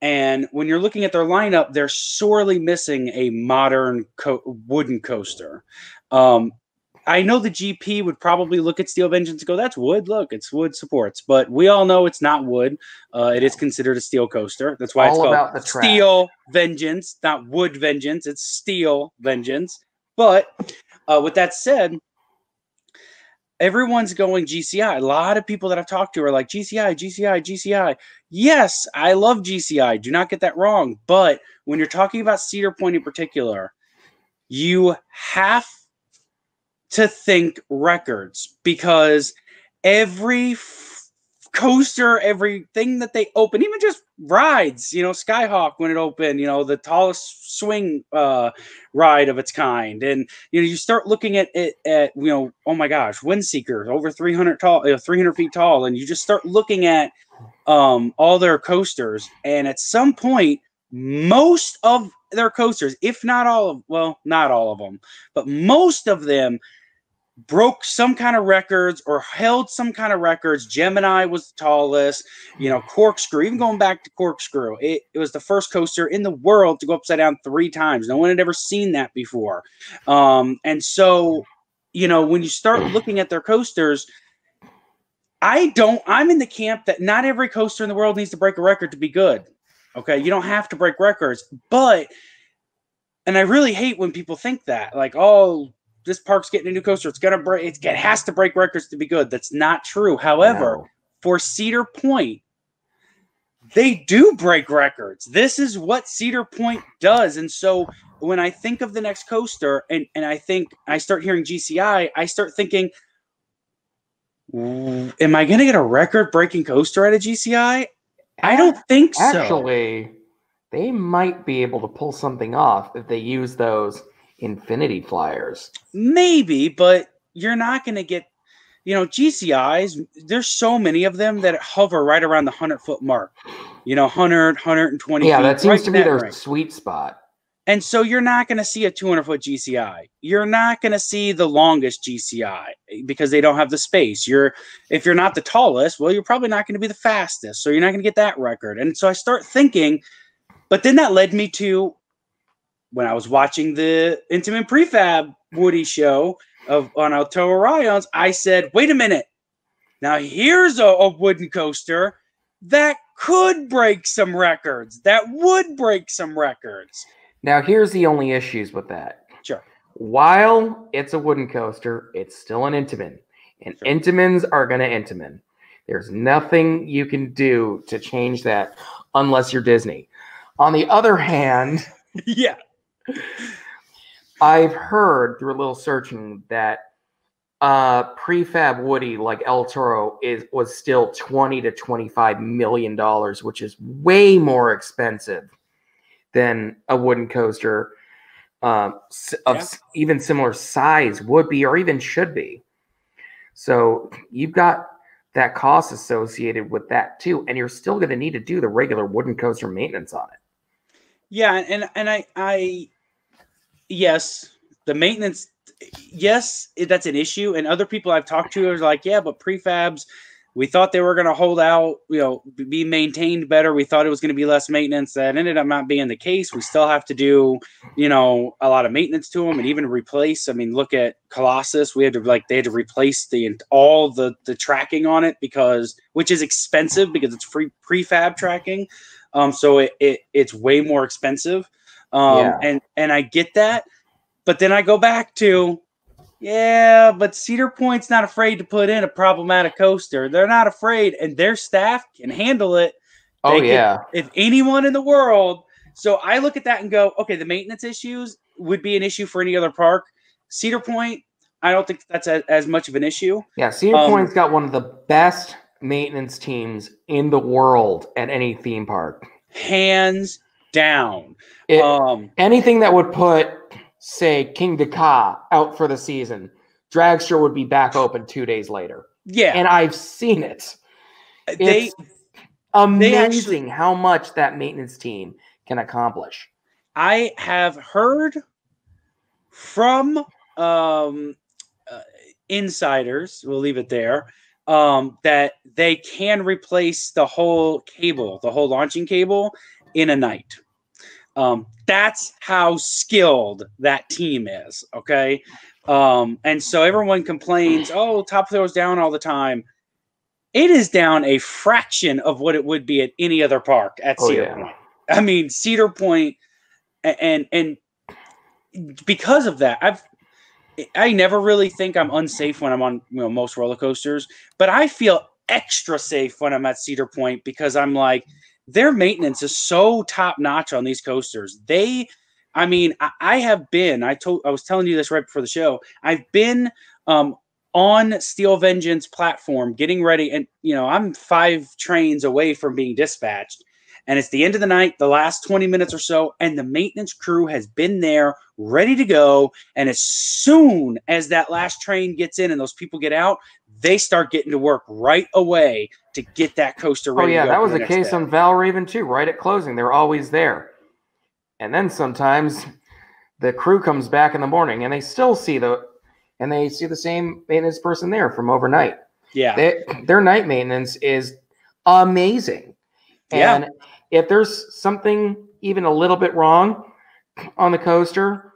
And when you're looking at their lineup, they're sorely missing a modern wooden coaster. I know the GP would probably look at Steel Vengeance and go, that's wood. Look, it's wood supports. But we all know it's not wood. It is considered a steel coaster. That's why it's called Steel Vengeance, not Wood Vengeance. It's Steel Vengeance. But with that said, everyone's going GCI. A lot of people that I've talked to are like, GCI, GCI, GCI. Yes, I love GCI. Do not get that wrong. But when you're talking about Cedar Point in particular, you have to think records because every coaster, everything that they open, even just rides, Skyhawk when it opened, the tallest swing ride of its kind. And, you start looking at it at, oh my gosh, Windseeker, over 300 feet tall. And you just start looking at all their coasters. And at some point, most of their coasters, if not all of, well, not all of them, but most of them broke some kind of records or held some kind of records. Gemini was the tallest, Corkscrew, even going back to Corkscrew. It was the first coaster in the world to go upside down 3 times. No one had ever seen that before. And so, when you start looking at their coasters, I'm in the camp that not every coaster in the world needs to break a record to be good. Okay. You don't have to break records, and I really hate when people think that, like, oh, this park's getting a new coaster. It's gonna break. It has to break records to be good. That's not true. However, No. for Cedar Point, they do break records. This is what Cedar Point does. And so when I think of the next coaster and I start hearing GCI, I start thinking, am I going to get a record breaking coaster at a GCI? I don't think so. Actually, they might be able to pull something off if they use those infinity flyers. Maybe, but you're not going to get, GCIs, there's so many of them that hover right around the 100-foot mark. 100, 120 feet. Yeah, that seems to be their range. Sweet spot. And so you're not going to see a 200-foot GCI. You're not going to see the longest GCI because they don't have the space. If you're not the tallest, well, you're probably not going to be the fastest. So you're not going to get that record. And so I start thinking, but then that led me to when I was watching the Intamin Prefab Woody show on Alto Orions, I said, wait a minute. Now here's a wooden coaster that could break some records. That would break some records. Now, here's the only issues with that. Sure. While it's a wooden coaster, it's still an Intamin. And sure. Intamins are going to Intamin. There's nothing you can do to change that unless you're Disney. On the other hand, yeah, I've heard through a little searching that prefab Woody like El Toro was still $20 to $25 million, which is way more expensive than a wooden coaster of even similar size would be or even should be. So you've got that cost associated with that too, and you're still going to need to do the regular wooden coaster maintenance on it. Yeah, and I yes, the maintenance, yes, that's an issue. And other people I've talked to are like, yeah, but prefabs, we thought they were going to hold out, be maintained better. We thought it was going to be less maintenance. That ended up not being the case. We still have to do, a lot of maintenance to them and even replace. I mean, look at Colossus. They had to replace all the tracking on it which is expensive because it's prefab tracking. So it's way more expensive. And I get that, but then I go back to, yeah, but Cedar Point's not afraid to put in a problematic coaster. They're not afraid, and their staff can handle it. If anyone in the world. So I look at that and go, okay, the maintenance issues would be an issue for any other park. Cedar Point, I don't think that's as much of an issue. Yeah, Cedar Point's got one of the best maintenance teams in the world at any theme park. Hands down. Anything that would put, say, King Dakar out for the season, Dragster would be back open 2 days later. Yeah. And I've seen it. It's amazing how much that maintenance team can accomplish. I have heard from insiders, we'll leave it there, that they can replace the whole launching cable in a night. That's how skilled that team is. Okay. And so everyone complains, oh, top throws down all the time. It is down a fraction of what it would be at any other park at Cedar Point. I mean, Cedar Point, and because of that, I never really think I'm unsafe when I'm on most roller coasters, but I feel extra safe when I'm at Cedar Point because I'm like, their maintenance is so top notch on these coasters. I was telling you this right before the show. I've been on Steel Vengeance platform getting ready, and I'm 5 trains away from being dispatched, and it's the end of the night, the last 20 minutes or so, and the maintenance crew has been there ready to go. And as soon as that last train gets in and those people get out, they start getting to work right away to get that coaster ready. Oh yeah, that was the case on Valraven too. Right at closing, they're always there. And then sometimes the crew comes back in the morning and they still see the same maintenance person there from overnight. Yeah, their night maintenance is amazing. Yeah. And if there's something even a little bit wrong on the coaster,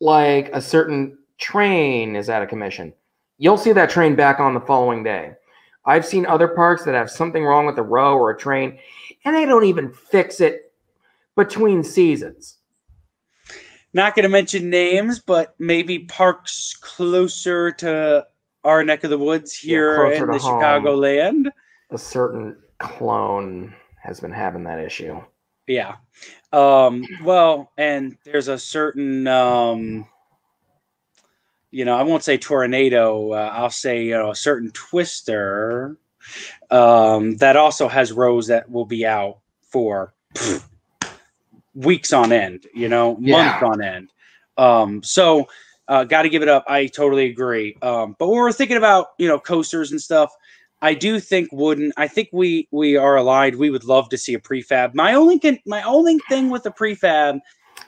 like a certain train is out of commission, you'll see that train back on the following day. I've seen other parks that have something wrong with a row or a train, and they don't even fix it between seasons. not going to mention names, but maybe parks closer to our neck of the woods here closer in to the home. Chicagoland. A certain clone has been having that issue. Yeah. Well, and there's a certain, I won't say tornado. I'll say, a certain twister that also has rows that will be out for weeks on end, months on end. So got to give it up. I totally agree. But when we're thinking about, coasters and stuff, I do think wooden. I think we are aligned. We would love to see a prefab. My only thing with the prefab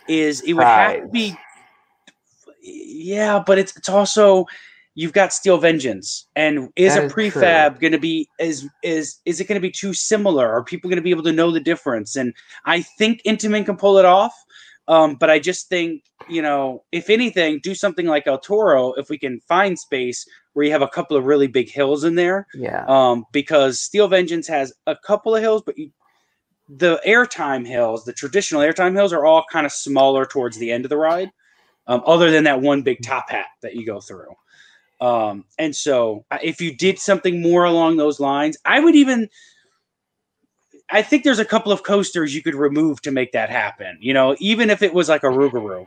is it would have to be, yeah, but it's also you've got Steel Vengeance, and is a prefab going to be is it going to be too similar? Are people going to be able to know the difference? And I think Intamin can pull it off, but I just think if anything, do something like El Toro if we can find space where you have a couple of really big hills in there. Yeah. Because Steel Vengeance has a couple of hills, but the airtime hills, the traditional airtime hills, are all kind of smaller towards the end of the ride. Other than that one big top hat that you go through. And so if you did something more along those lines, I think there's a couple of coasters you could remove to make that happen. Even if it was like a Rougarou.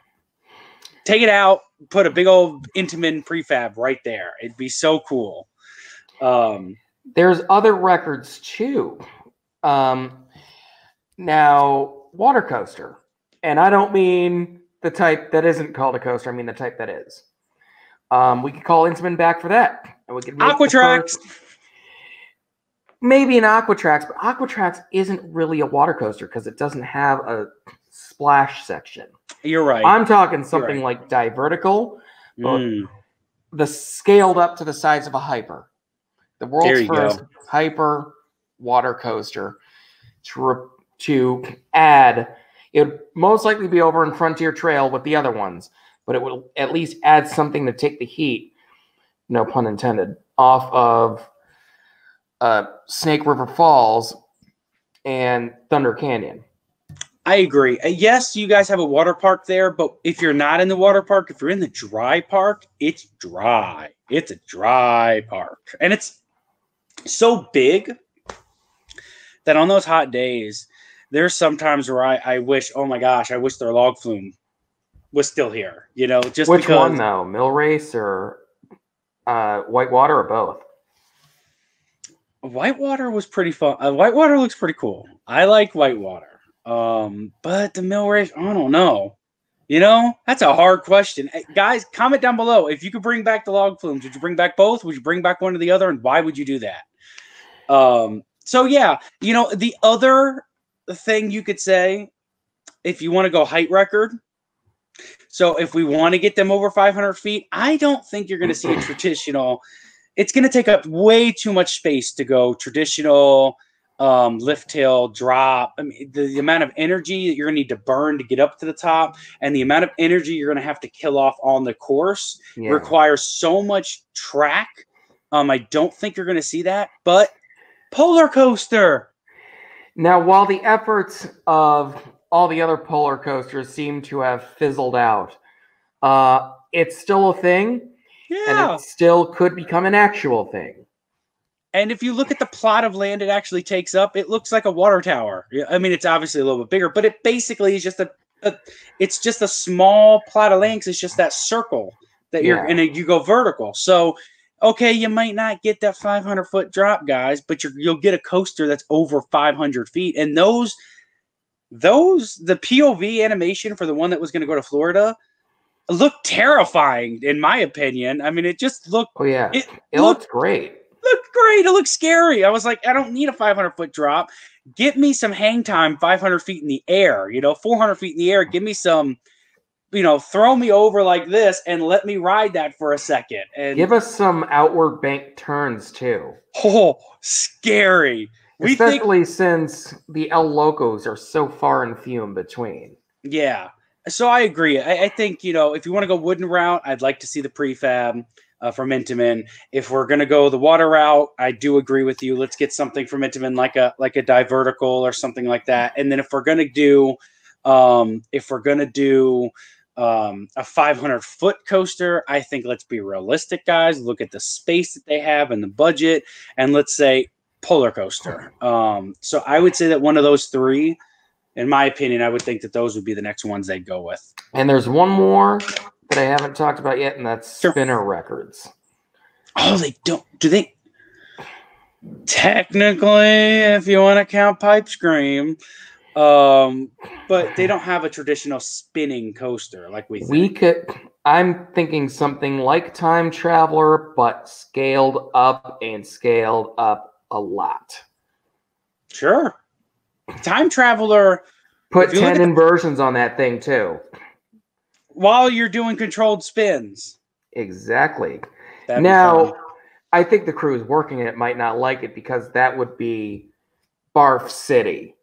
Take it out, put a big old Intamin prefab right there. It'd be so cool. There's other records too. Now, water coaster. And I don't mean the type that isn't called a coaster. I mean the type that is. We could call Intamin back for that. And we could make Aquatrax. Maybe an Aquatrax, but Aquatrax isn't really a water coaster because it doesn't have a splash section. You're right. I'm talking something like Divertical, the scaled up to the size of a Hyper. The world's first Hyper water coaster to add. It would most likely be over in Frontier Trail with the other ones, but it will at least add something to take the heat, no pun intended, off of Snake River Falls and Thunder Canyon. I agree. Yes, you guys have a water park there, but if you're not in the water park, if you're in the dry park, it's dry. It's a dry park. And it's so big that on those hot days, there's sometimes where I wish, oh my gosh, I wish their log flume was still here. Just which one though? Mill Race or Whitewater or both? Whitewater was pretty fun. Whitewater looks pretty cool. I like Whitewater. But the Mill Race, I don't know. That's a hard question. Guys, comment down below. If you could bring back the log flumes, would you bring back both? Would you bring back one or the other? And why would you do that? So yeah, the other thing you could say, if you want to go height record. So if we want to get them over 500 feet, I don't think you're going to see a traditional. It's going to take up way too much space to go traditional lift hill drop. I mean, the amount of energy that you're going to need to burn to get up to the top and the amount of energy you're going to have to kill off on the course requires so much track. I don't think you're going to see that, but polar coaster. Now, while the efforts of all the other polar coasters seem to have fizzled out, it's still a thing, and it still could become an actual thing. And if you look at the plot of land it actually takes up, it looks like a water tower. I mean, it's obviously a little bit bigger, but it basically is just it's just a small plot of land. It's just that circle that you go vertical. So, okay, you might not get that 500-foot drop, guys, but you'll get a coaster that's over 500 feet. And the POV animation for the one that was going to go to Florida looked terrifying, in my opinion. I mean, it just looked. Oh yeah, it looked great. Looked great. It looked scary. I was like, I don't need a 500-foot drop. Get me some hang time 500 feet in the air. 400 feet in the air. Give me some. Throw me over like this and let me ride that for a second. And give us some outward bank turns too. Oh, scary. Especially since the El Locos are so far and few in between. Yeah. So I agree. I think, if you want to go wooden route, I'd like to see the prefab from Intamin. If we're going to go the water route, I do agree with you. Let's get something from Intamin like a Divertical or something like that. And then if we're going to do A 500-foot coaster, I think, let's be realistic, guys. Look at the space that they have and the budget, and let's say polar coaster. So I would say that one of those three, in my opinion, I would think that those would be the next ones they'd go with. And there's one more that I haven't talked about yet, and that's Sure. spinner records. Oh, they don't. Do they? Technically, if you want to count Pipe Scream, but they don't have a traditional spinning coaster like we think. We could. I'm thinking something like Time Traveler, but scaled up and scaled up a lot. Sure. Time Traveler. Put 10 inversions on that thing too. While you're doing controlled spins. Exactly. That'd now, I think the crews working it might not like it because that would be Barf City.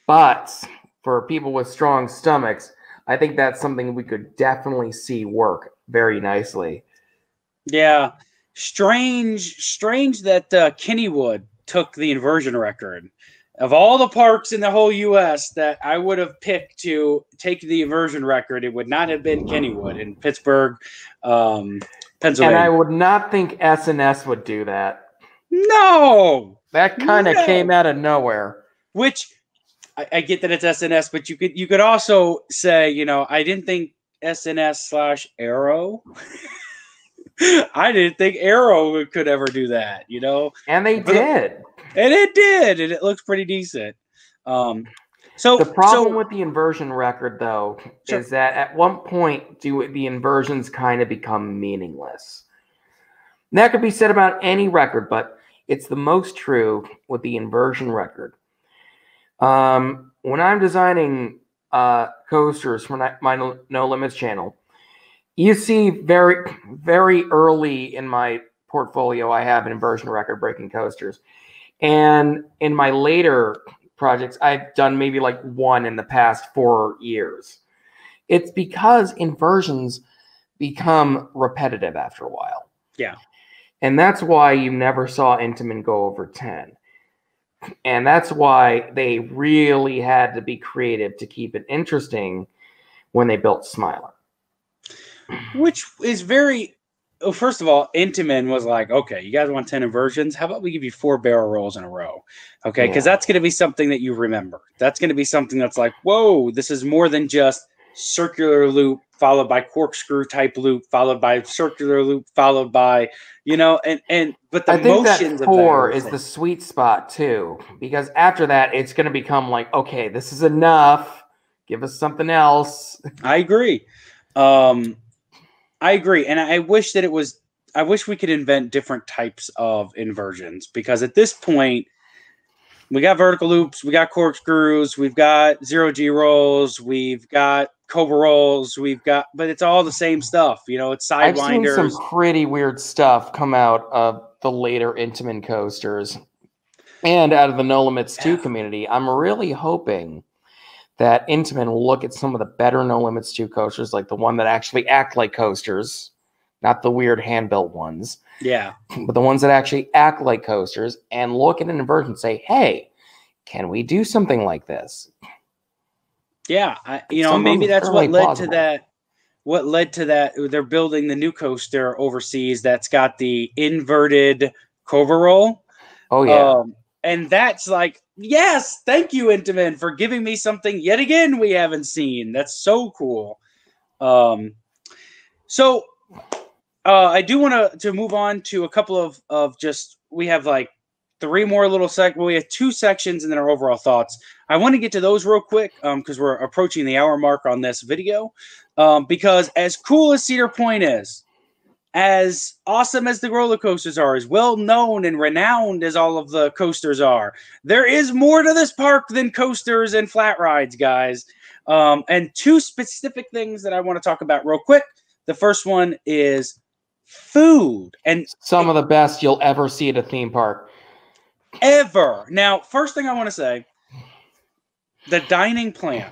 But for people with strong stomachs, I think that's something we could definitely see work very nicely. Yeah. Strange that Kennywood took the inversion record. Of all the parks in the whole U.S. that I would have picked to take the inversion record, it would not have been Kennywood in Pittsburgh, Pennsylvania. And I would not think S&S would do that. No! That kind of came out of nowhere. Which, I get that it's S&S, but you could also say, I didn't think S&S/Arrow. I didn't think Arrow could ever do that, And they did. And it did, and it looks pretty decent. So the problem with the inversion record, though, is that at one point do the inversions kind of become meaningless. And that could be said about any record, but it's the most true with the inversion record. When I'm designing coasters for my No Limits channel, you see very, very early in my portfolio, I have an inversion record breaking coasters. And in my later projects, I've done maybe like one in the past 4 years. It's because inversions become repetitive after a while. Yeah. And that's why you never saw Intamin go over 10. And that's why they really had to be creative to keep it interesting when they built Smiler. Which is very... Well, first of all, Intamin was like, okay, you guys want 10 inversions? How about we give you 4 barrel rolls in a row? Okay, because that's going to be something that you remember. That's going to be something that's like, whoa, this is more than just circular loop followed by corkscrew type loop followed by circular loop followed by, but the I think motions that 4 is the sweet spot too, because after that, it's going to become like, okay, this is enough. Give us something else. I agree. I agree, and I wish that I wish we could invent different types of inversions, because at this point, we got vertical loops, we got corkscrews, we've got 0G rolls, we've got Cobra rolls, but it's all the same stuff. It's sidewinders. I've seen some pretty weird stuff come out of the later Intamin coasters and out of the No Limits 2 community. I'm really hoping that Intamin will look at some of the better No Limits 2 coasters, like the one that actually act like coasters, not the weird hand-built ones. Yeah. But the ones that actually act like coasters, and look at an inversion and say, hey, can we do something like this? Yeah. Maybe that's what led to that. What led to that? They're building the new coaster overseas that's got the inverted Cobra roll. Oh, yeah. And that's like, yes, thank you, Intamin, for giving me something yet again we haven't seen. That's so cool. I do want to move on to a couple of we have like 3 more little we have 2 sections and then our overall thoughts. I want to get to those real quick because we're approaching the hour mark on this video. Because as cool as Cedar Point is, as awesome as the roller coasters are, as well known and renowned as all of the coasters are, there is more to this park than coasters and flat rides, guys. And 2 specific things that I want to talk about real quick. The first one is food, and some of the best you'll ever see at a theme park. Ever. Now, first thing I want to say, the dining plan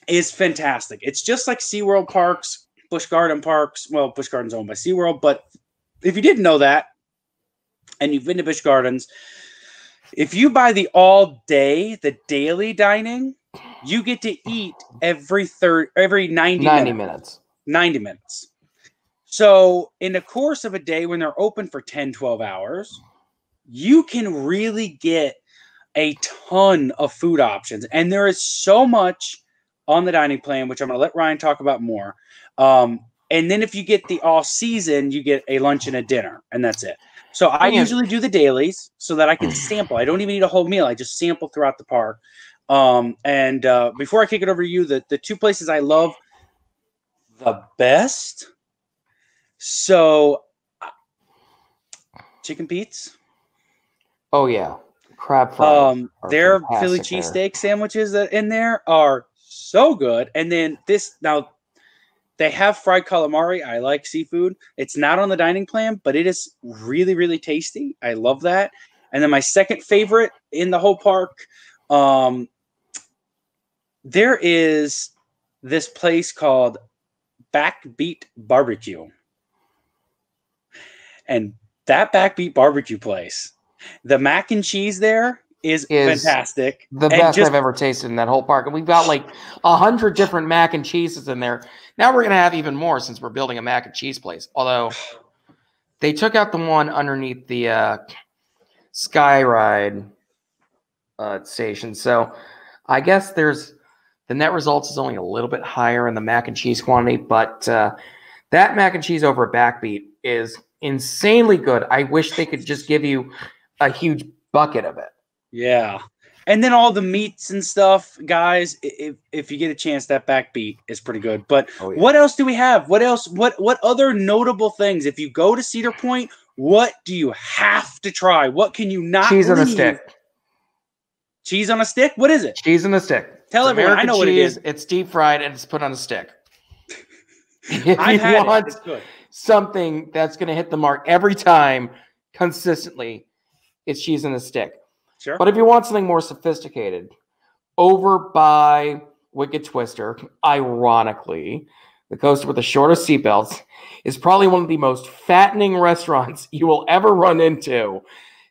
is fantastic. It's just like SeaWorld parks, Busch Garden parks. Well, Busch Garden's owned by SeaWorld, but if you didn't know that, and you've been to Busch Gardens, if you buy the all-day, the daily dining, you get to eat every 90 90 minutes. minutes. 90 minutes. So in the course of a day when they're open for 10, 12 hours, you can really get a ton of food options. And there is so much on the dining plan, which I'm going to let Ryan talk about more. And then if you get the all season, you get a lunch and a dinner, and that's it. So I usually do the dailies so that I can sample. I don't even eat a whole meal. I just sample throughout the park. And before I kick it over to you, the two places I love the best. So Chicken Pete's. Oh yeah, crab fries. Their Philly cheesesteak sandwiches in there are so good. And then now they have fried calamari. I like seafood. It's not on the dining plan, but it is really, really tasty. I love that. And then my second favorite in the whole park, there is this place called Backbeat Barbecue. And that Backbeat Barbecue place, the mac and cheese there is fantastic. The best I've ever tasted in that whole park. And we've got like 100 different mac and cheeses in there. Now we're going to have even more since we're building a mac and cheese place. Although they took out the one underneath the Skyride station. So I guess the net results is only a little bit higher in the mac and cheese quantity. But that mac and cheese over at Backbeat is insanely good. I wish they could just give you a huge bucket of it. Yeah. And then all the meats and stuff, guys, if you get a chance, that Backbeat is pretty good. But What else do we have? What else? What other notable things? If you go to Cedar Point, what do you have to try? What can you not Cheese on a stick. Cheese on a stick? What is it? Cheese on a stick. Tell everyone. I know what it is. It's deep fried and it's put on a stick. If you want something that's going to hit the mark every time consistently, it's cheese on a stick. Sure. But if you want something more sophisticated, over by Wicked Twister, ironically, the coaster with the shortest seatbelts, is probably one of the most fattening restaurants you will ever run into,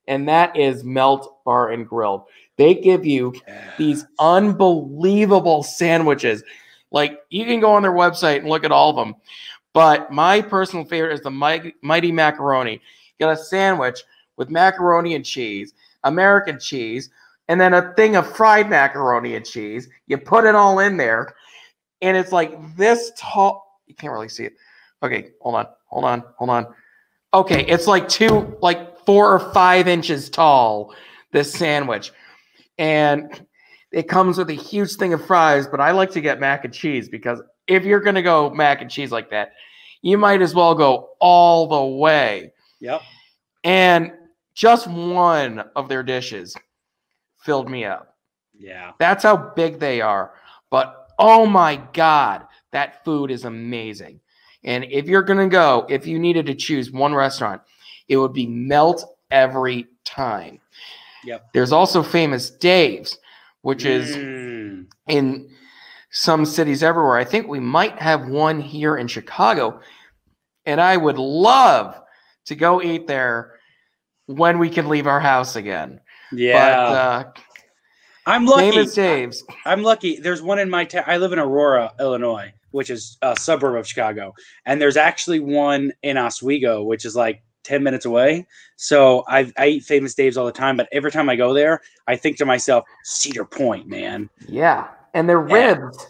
and that is Melt Bar and Grill. They give you these unbelievable sandwiches. Like, you can go on their website and look at all of them, but my personal favorite is the Mighty Macaroni. You got a sandwich with macaroni and cheese, American cheese, and then a thing of fried macaroni and cheese. You put it all in there, and it's like this tall. You can't really see it. Okay, hold on. Okay, it's like 4 or 5 inches tall, this sandwich. And it comes with a huge thing of fries, but I like to get mac and cheese because if you're going to go mac and cheese like that, you might as well go all the way. Yep. And just one of their dishes filled me up. Yeah. That's how big they are. But oh my God, that food is amazing. And if you're going to go, if you needed to choose one restaurant, it would be Melt every time. Yep. There's also Famous Dave's, which is in some cities everywhere. I think we might have one here in Chicago. And I would love to go eat there when we can leave our house again. Yeah. But I'm lucky. Famous Dave's. I'm lucky. There's one in my town. I live in Aurora, Illinois, which is a suburb of Chicago. And there's actually one in Oswego, which is like 10 minutes away. So I eat Famous Dave's all the time. But every time I go there, I think to myself, Cedar Point, man. Yeah. And their ribs.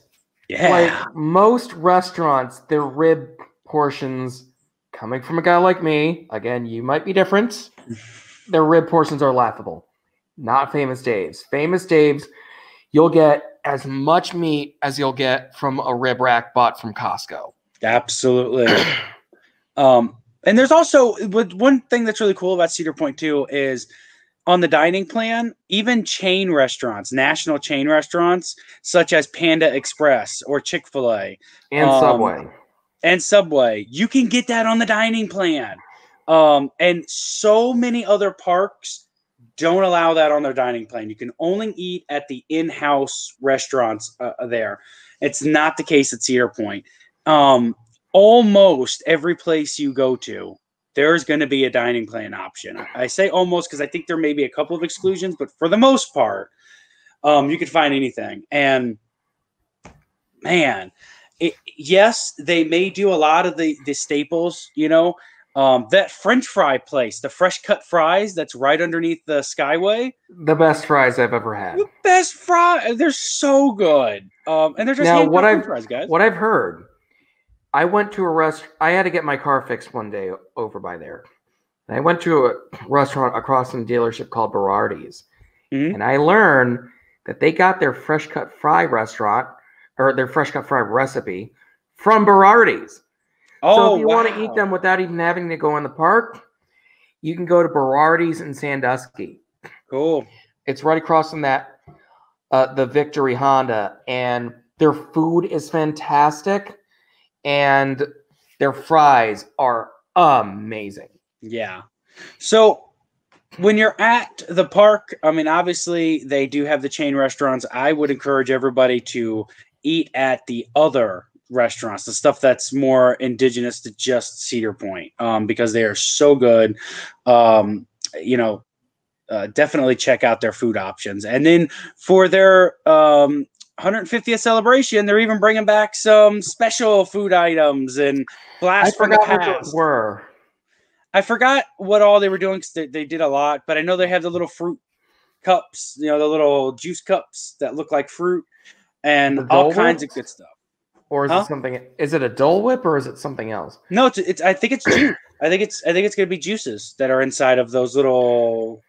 Yeah. Like most restaurants, their rib portions, coming from a guy like me, again, you might be different. Their rib portions are laughable. Not Famous Dave's. Famous Dave's, you'll get as much meat as you'll get from a rib rack bought from Costco. Absolutely. And there's also one thing that's really cool about Cedar Point too is on the dining plan, even chain restaurants, national chain restaurants such as Panda Express or Chick-fil-A and Subway, you can get that on the dining plan. And so many other parks don't allow that on their dining plan. You can only eat at the in-house restaurants there. It's not the case at Cedar Point. Almost every place you go to, there's going to be a dining plan option. I say almost because I think there may be a couple of exclusions, but for the most part, you can find anything. And man, yes, they may do a lot of the staples, you know. That French fry place, the fresh cut fries that's right underneath the Skyway. The best fries I've ever had. The best fry. They're so good. And they're just Now, hand cut French fries, guys. what I've heard, I went to a restaurant. I had to get my car fixed one day over by there. And I went to a restaurant across from the dealership called Berardi's. Mm-hmm. And I learned that they got their fresh cut fry restaurant or their fresh cut fry recipe from Berardi's. Oh, so if you want to eat them without even having to go in the park, you can go to Berardi's in Sandusky. Cool. It's right across from that, the Victory Honda, and their food is fantastic, and their fries are amazing. Yeah. So when you're at the park, I mean, obviously they do have the chain restaurants. I would encourage everybody to eat at the other restaurants, the stuff that's more indigenous to just Cedar Point, because they are so good. Definitely check out their food options. And then for their 150th celebration, they're even bringing back some special food items and blasts from the past. I forgot what all they were doing because they did a lot, but I know they have the little fruit cups, the little juice cups that look like fruit and all kinds of good stuff. Or is it something? Is it a Dole Whip or is it something else? No, it's. I think it's juice. I think it's going to be juices that are inside of those little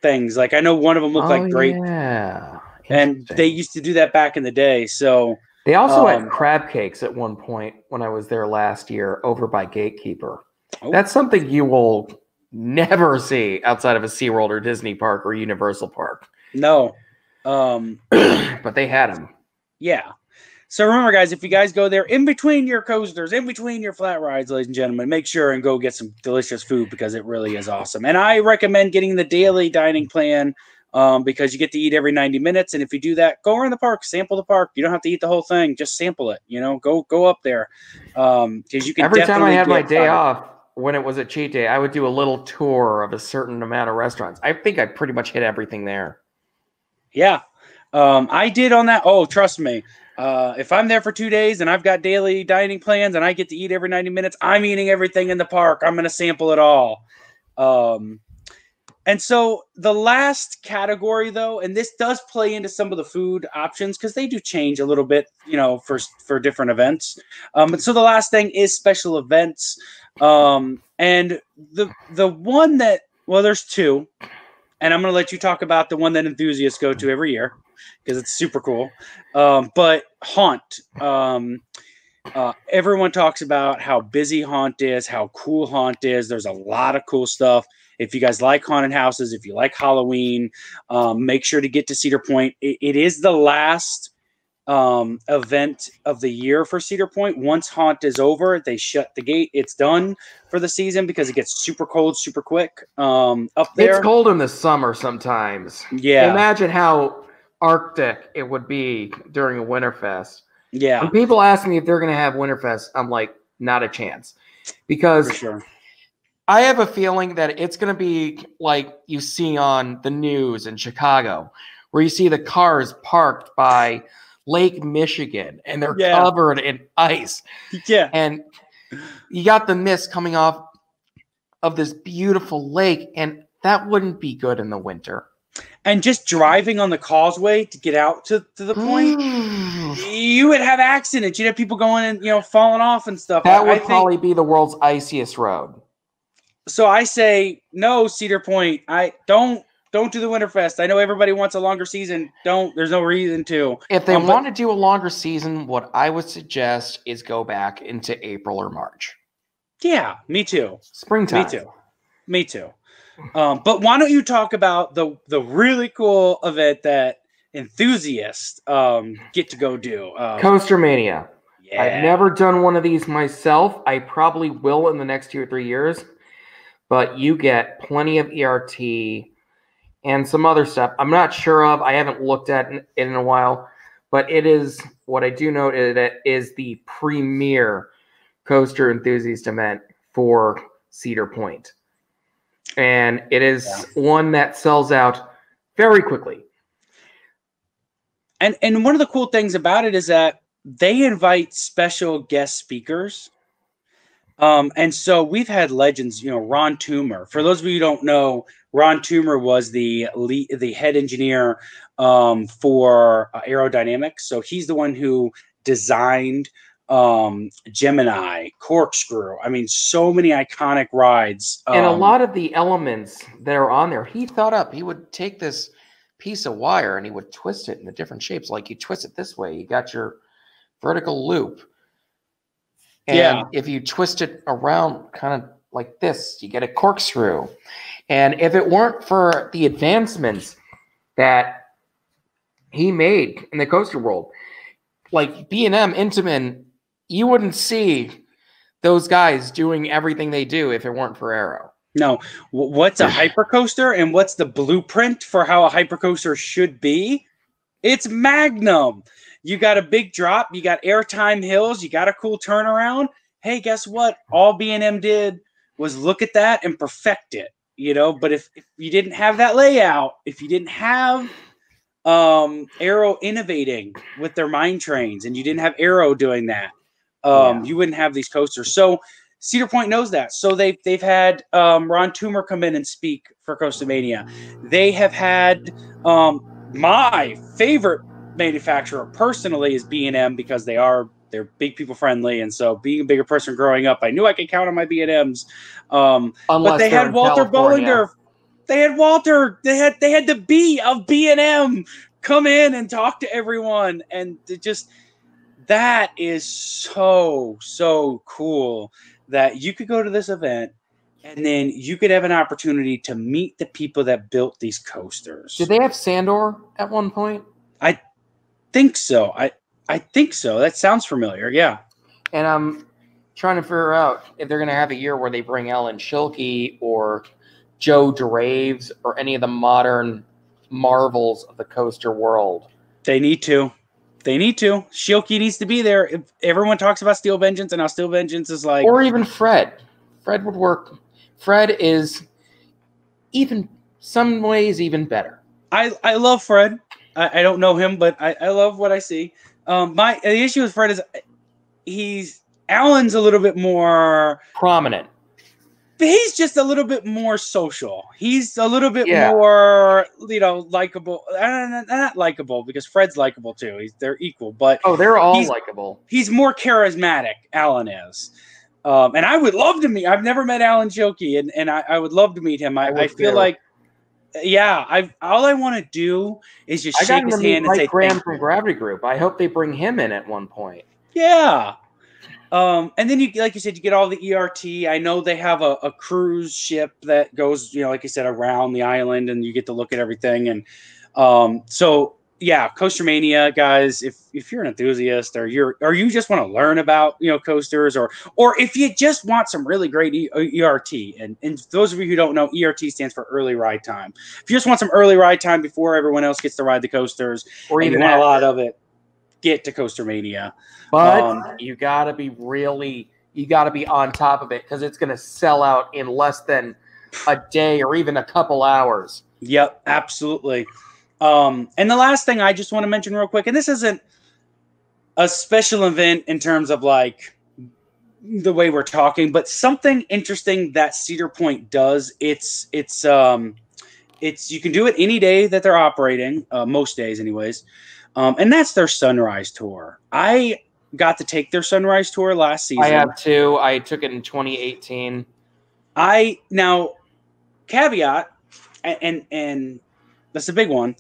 things. Like I know one of them looked like grape. Yeah, and they used to do that back in the day. So they also had crab cakes at one point when I was there last year over by Gatekeeper. Oh. That's something you will never see outside of a SeaWorld or Disney park or Universal Park. No, but they had them. Yeah. So remember, guys, if you guys go there in between your coasters, in between your flat rides, ladies and gentlemen, make sure and go get some delicious food because it really is awesome. And I recommend getting the daily dining plan because you get to eat every 90 minutes. And if you do that, go around the park, sample the park. You don't have to eat the whole thing. Just sample it. Go up there because you can. Every time I had my day off, when it was a cheat day, I would do a little tour of a certain amount of restaurants. I think I pretty much hit everything there. Yeah, I did on that. Oh, trust me. If I'm there for 2 days and I've got daily dining plans and I get to eat every 90 minutes, I'm eating everything in the park. I'm going to sample it all. And so the last category, though, and this does play into some of the food options because they do change a little bit, for different events. And so the last thing is special events. And the one that, well, there's two, and I'm going to let you talk about the one that enthusiasts go to every year because it's super cool. But Haunt, everyone talks about how busy Haunt is, how cool Haunt is. There's a lot of cool stuff. If you guys like haunted houses, if you like Halloween, make sure to get to Cedar Point. It is the last event of the year for Cedar Point. Once Haunt is over, they shut the gate. It's done for the season because it gets super cold super quick up there. It's cold in the summer sometimes. Yeah. Imagine how Arctic it would be during a Winterfest. Yeah. When people ask me if they're going to have Winterfest, I'm like, not a chance. Because for sure. I have a feeling that it's going to be like you see on the news in Chicago, where you see the cars parked by Lake Michigan and they're covered in ice. Yeah. And you got the mist coming off of this beautiful lake, and that wouldn't be good in the winter. And just driving on the causeway to get out to the point, you would have accidents. You'd have people going and falling off and stuff. That would probably be the world's iciest road. So I say no, Cedar Point. I don't do the Winterfest. I know everybody wants a longer season. There's no reason to. If they want to do a longer season, what I would suggest is go back into April or March. Yeah, me too. Springtime. Me too. But why don't you talk about the really cool event that enthusiasts get to go do? Coaster Mania. Yeah. I've never done one of these myself. I probably will in the next 2 or 3 years. But you get plenty of ERT and some other stuff I'm not sure of. I haven't looked at it in a while. But it is, what I do know is that is the premier coaster enthusiast event for Cedar Point. And it is one that sells out very quickly. And one of the cool things about it is that they invite special guest speakers. And so we've had legends, Ron Toomer. For those of you who don't know, Ron Toomer was the head engineer for aerodynamics. So he's the one who designed Gemini, Corkscrew. I mean, so many iconic rides. And a lot of the elements that are on there, he thought up. He would take this piece of wire and he would twist it into different shapes. Like you twist it this way, you got your vertical loop. And if you twist it around kind of like this, you get a corkscrew. And if it weren't for the advancements that he made in the coaster world, like B&M, Intamin, you wouldn't see those guys doing everything they do if it weren't for Aero. No. What's a hypercoaster and what's the blueprint for how a hypercoaster should be? It's Magnum. You got a big drop. You got airtime hills. You got a cool turnaround. Hey, guess what? All B&M did was look at that and perfect it, But if you didn't have that layout, if you didn't have Aero innovating with their mine trains and you didn't have Aero doing that, you wouldn't have these coasters. So Cedar Point knows that. So they've had Ron Toomer come in and speak for Coastamania. They have had my favorite manufacturer personally is B&M because they're big people friendly, and so being a bigger person growing up, I knew I could count on my B&Ms. But they had Walter Bollinger. They had Walter. They had the B of B&M come in and talk to everyone, and that is so cool that you could go to this event and then you could have an opportunity to meet the people that built these coasters. Did they have Sandor at one point? I think so. I think so. That sounds familiar. Yeah. And I'm trying to figure out if they're going to have a year where they bring Alan Schilke or Joe Draves or any of the modern marvels of the coaster world. They need to. Schilke needs to be there. If everyone talks about Steel Vengeance and how Steel Vengeance is like... Or even Fred. Fred would work. Fred is even some ways even better. I love Fred. I don't know him, but I love what I see. The issue with Fred is Alan's a little bit more prominent. He's just a little bit more social. He's a little bit more, likable. Not likable because Fred's likable too. They're equal, but they're all likable. He's more charismatic. Alan is, and I would love to meet. I've never met Alan Schilke, and I would love to meet him. I feel like. Yeah, all I want to do is just shake his hand and say Graham from Gravity Group. I hope they bring him in at one point. Yeah. And then like you said, you get all the ERT. I know they have a cruise ship that goes, like you said, around the island, and you get to look at everything. And so yeah, Coastermania, guys, if you're an enthusiast or you just want to learn about, coasters or if you just want some really great ERT, and those of you who don't know, ERT stands for early ride time. If you just want some early ride time before everyone else gets to ride the coasters, or you want a lot of it, get to Coastermania. But you gotta be on top of it because it's gonna sell out in less than a day or even a couple hours. Yep, absolutely. And the last thing I just want to mention real quick, and this isn't a special event in terms of like the way we're talking, but something interesting that Cedar Point does, it's you can do it any day that they're operating, most days anyways. And that's their sunrise tour. I got to take their sunrise tour last season. I have too. I took it in 2018. Now caveat, and that's a big one.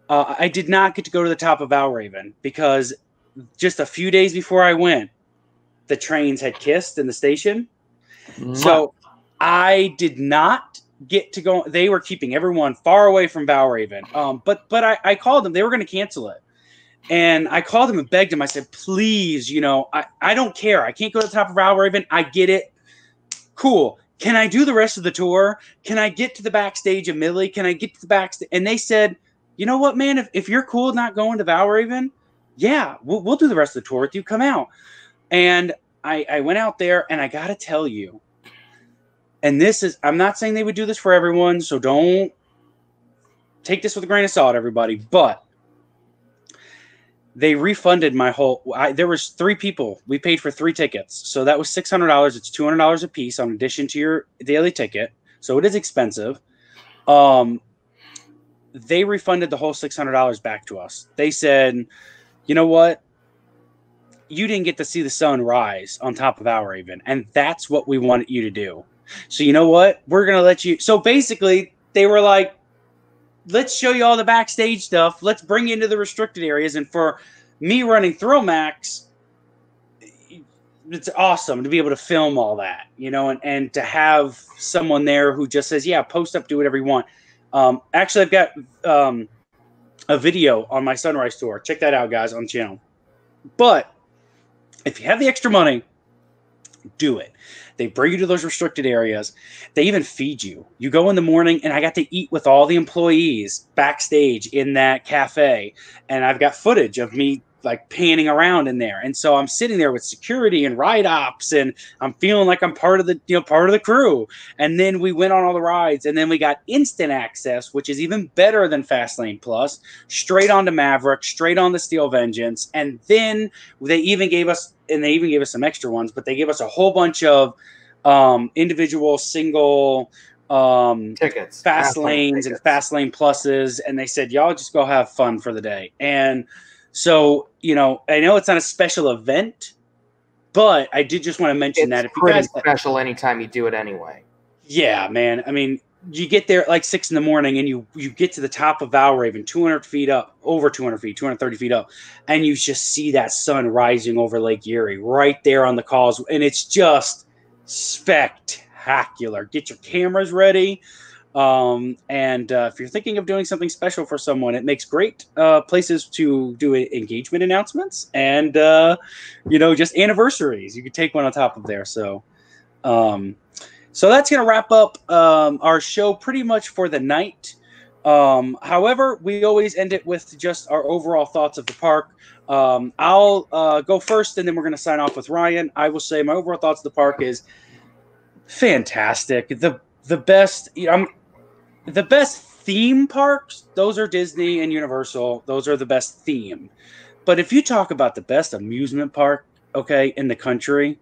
I did not get to go to the top of Valraven because just a few days before I went, the trains had kissed in the station. So I did not get to go. They were keeping everyone far away from Valraven. But I called them. They were going to cancel it. And I called them and begged them. I said, please, I don't care. I can't go to the top of Valraven. I get it. Cool. Can I do the rest of the tour? Can I get to the backstage of Millie? Can I get to the backstage? And they said, you know what, man, if you're cool not going to Valraven, yeah, we'll do the rest of the tour with you. Come out. And I went out there, and I got to tell you, and I'm not saying they would do this for everyone, so don't take this with a grain of salt, everybody, but They refunded my whole. There was 3 people. We paid for 3 tickets, so that was $600. It's $200 a piece in addition to your daily ticket, so it is expensive. They refunded the whole $600 back to us. They said, "You know what? You didn't get to see the sun rise on top of our Raven, and that's what we wanted you to do. So you know what? We're gonna let you." So basically, they were like, let's show you all the backstage stuff. Let's bring you into the restricted areas. And for me running Thrill Max, it's awesome to be able to film all that, you know, and to have someone there who just says, yeah, post up, do whatever you want. Actually, I've got a video on my Sunrise tour. Check that out, guys, on the channel. But if you have the extra money, do it. They bring you to those restricted areas. They even feed you. You go in the morning, and I got to eat with all the employees backstage in that cafe. And I've got footage of me like panning around in there. And so I'm sitting there with security and ride ops, and I'm feeling like I'm part of the, part of the crew. And then we went on all the rides, and then we got instant access, which is even better than Fastlane Plus, straight onto Maverick, straight on the Steel Vengeance. And then they even gave us some extra ones, but they gave us a whole bunch of individual single tickets, fast lanes and fast lane pluses, and they said, y'all just go have fun for the day. And so, I know it's not a special event, but I did just want to mention that if you guys special anytime you do it anyway. Yeah, man. I mean, you get there at like 6 in the morning, and you get to the top of Valraven, 200 feet up, over 200 feet, 230 feet up, and you just see that sun rising over Lake Erie right there on the calls, and it's just spectacular. Get your cameras ready, and if you're thinking of doing something special for someone, it makes great places to do engagement announcements and just anniversaries. You could take one on top of there. So that's going to wrap up our show pretty much for the night. However, we always end it with just our overall thoughts of the park. I'll go first, and then we're going to sign off with Ryan. I will say my overall thoughts of the park is fantastic. The best, the best theme parks, those are Disney and Universal. Those are the best theme. But if you talk about the best amusement park, in the country,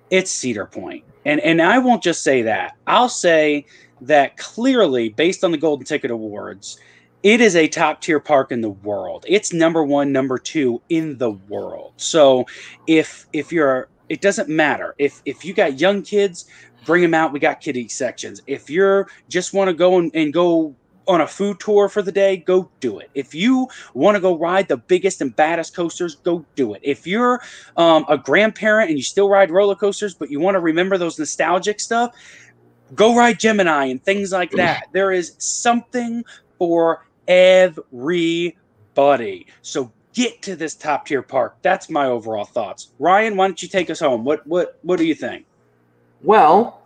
it's Cedar Point. And I won't just say that. I'll say that clearly, based on the Golden Ticket Awards, it is a top-tier park in the world. It's number 1, number 2 in the world. So if you're, it doesn't matter. If you got young kids, bring them out. We got kiddie sections. If you're just want to go and go on a food tour for the day, go do it. If you want to go ride the biggest and baddest coasters, go do it. If you're a grandparent and you still ride roller coasters, but you want to remember those nostalgic stuff, go ride Gemini and things like that. There is something for everybody. So get to this top tier park. That's my overall thoughts. Ryan, why don't you take us home? What do you think? Well,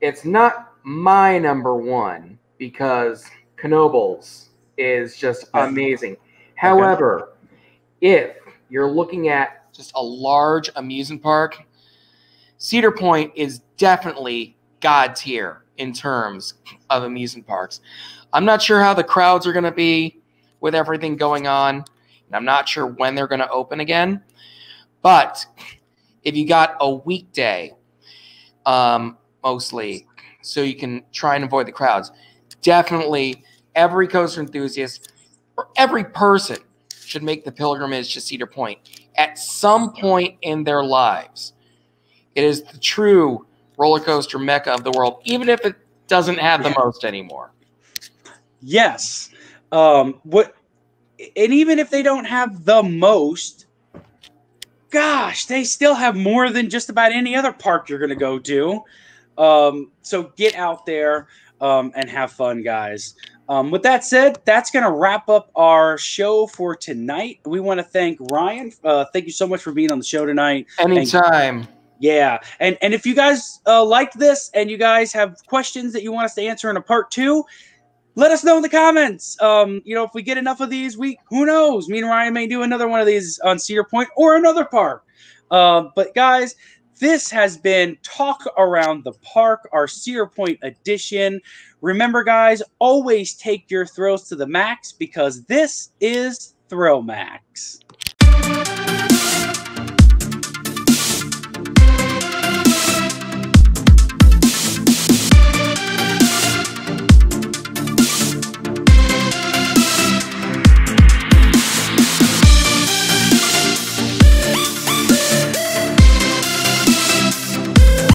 it's not my number 1 because Knoebels is just amazing. However, if you're looking at just a large amusement park, Cedar Point is definitely God tier in terms of amusement parks. I'm not sure how the crowds are going to be with everything going on, and I'm not sure when they're going to open again. But if you got a weekday, mostly, so you can try and avoid the crowds, definitely every coaster enthusiast or every person should make the pilgrimage to Cedar Point at some point in their lives. It is the true roller coaster mecca of the world, even if it doesn't have the most anymore. Yes. And even if they don't have the most, gosh, they still have more than just about any other park you're going to go to. So get out there and have fun, guys. With that said, that's going to wrap up our show for tonight. We want to thank Ryan. Thank you so much for being on the show tonight. Anytime. And if you guys liked this and you guys have questions that you want us to answer in a part 2, let us know in the comments. If we get enough of these, who knows? Me and Ryan may do another one of these on Cedar Point or another park. But guys, this has been Talk Around the Park, our Cedar Point edition. Remember, guys, always take your thrills to the max because this is Thrill Max. Bye.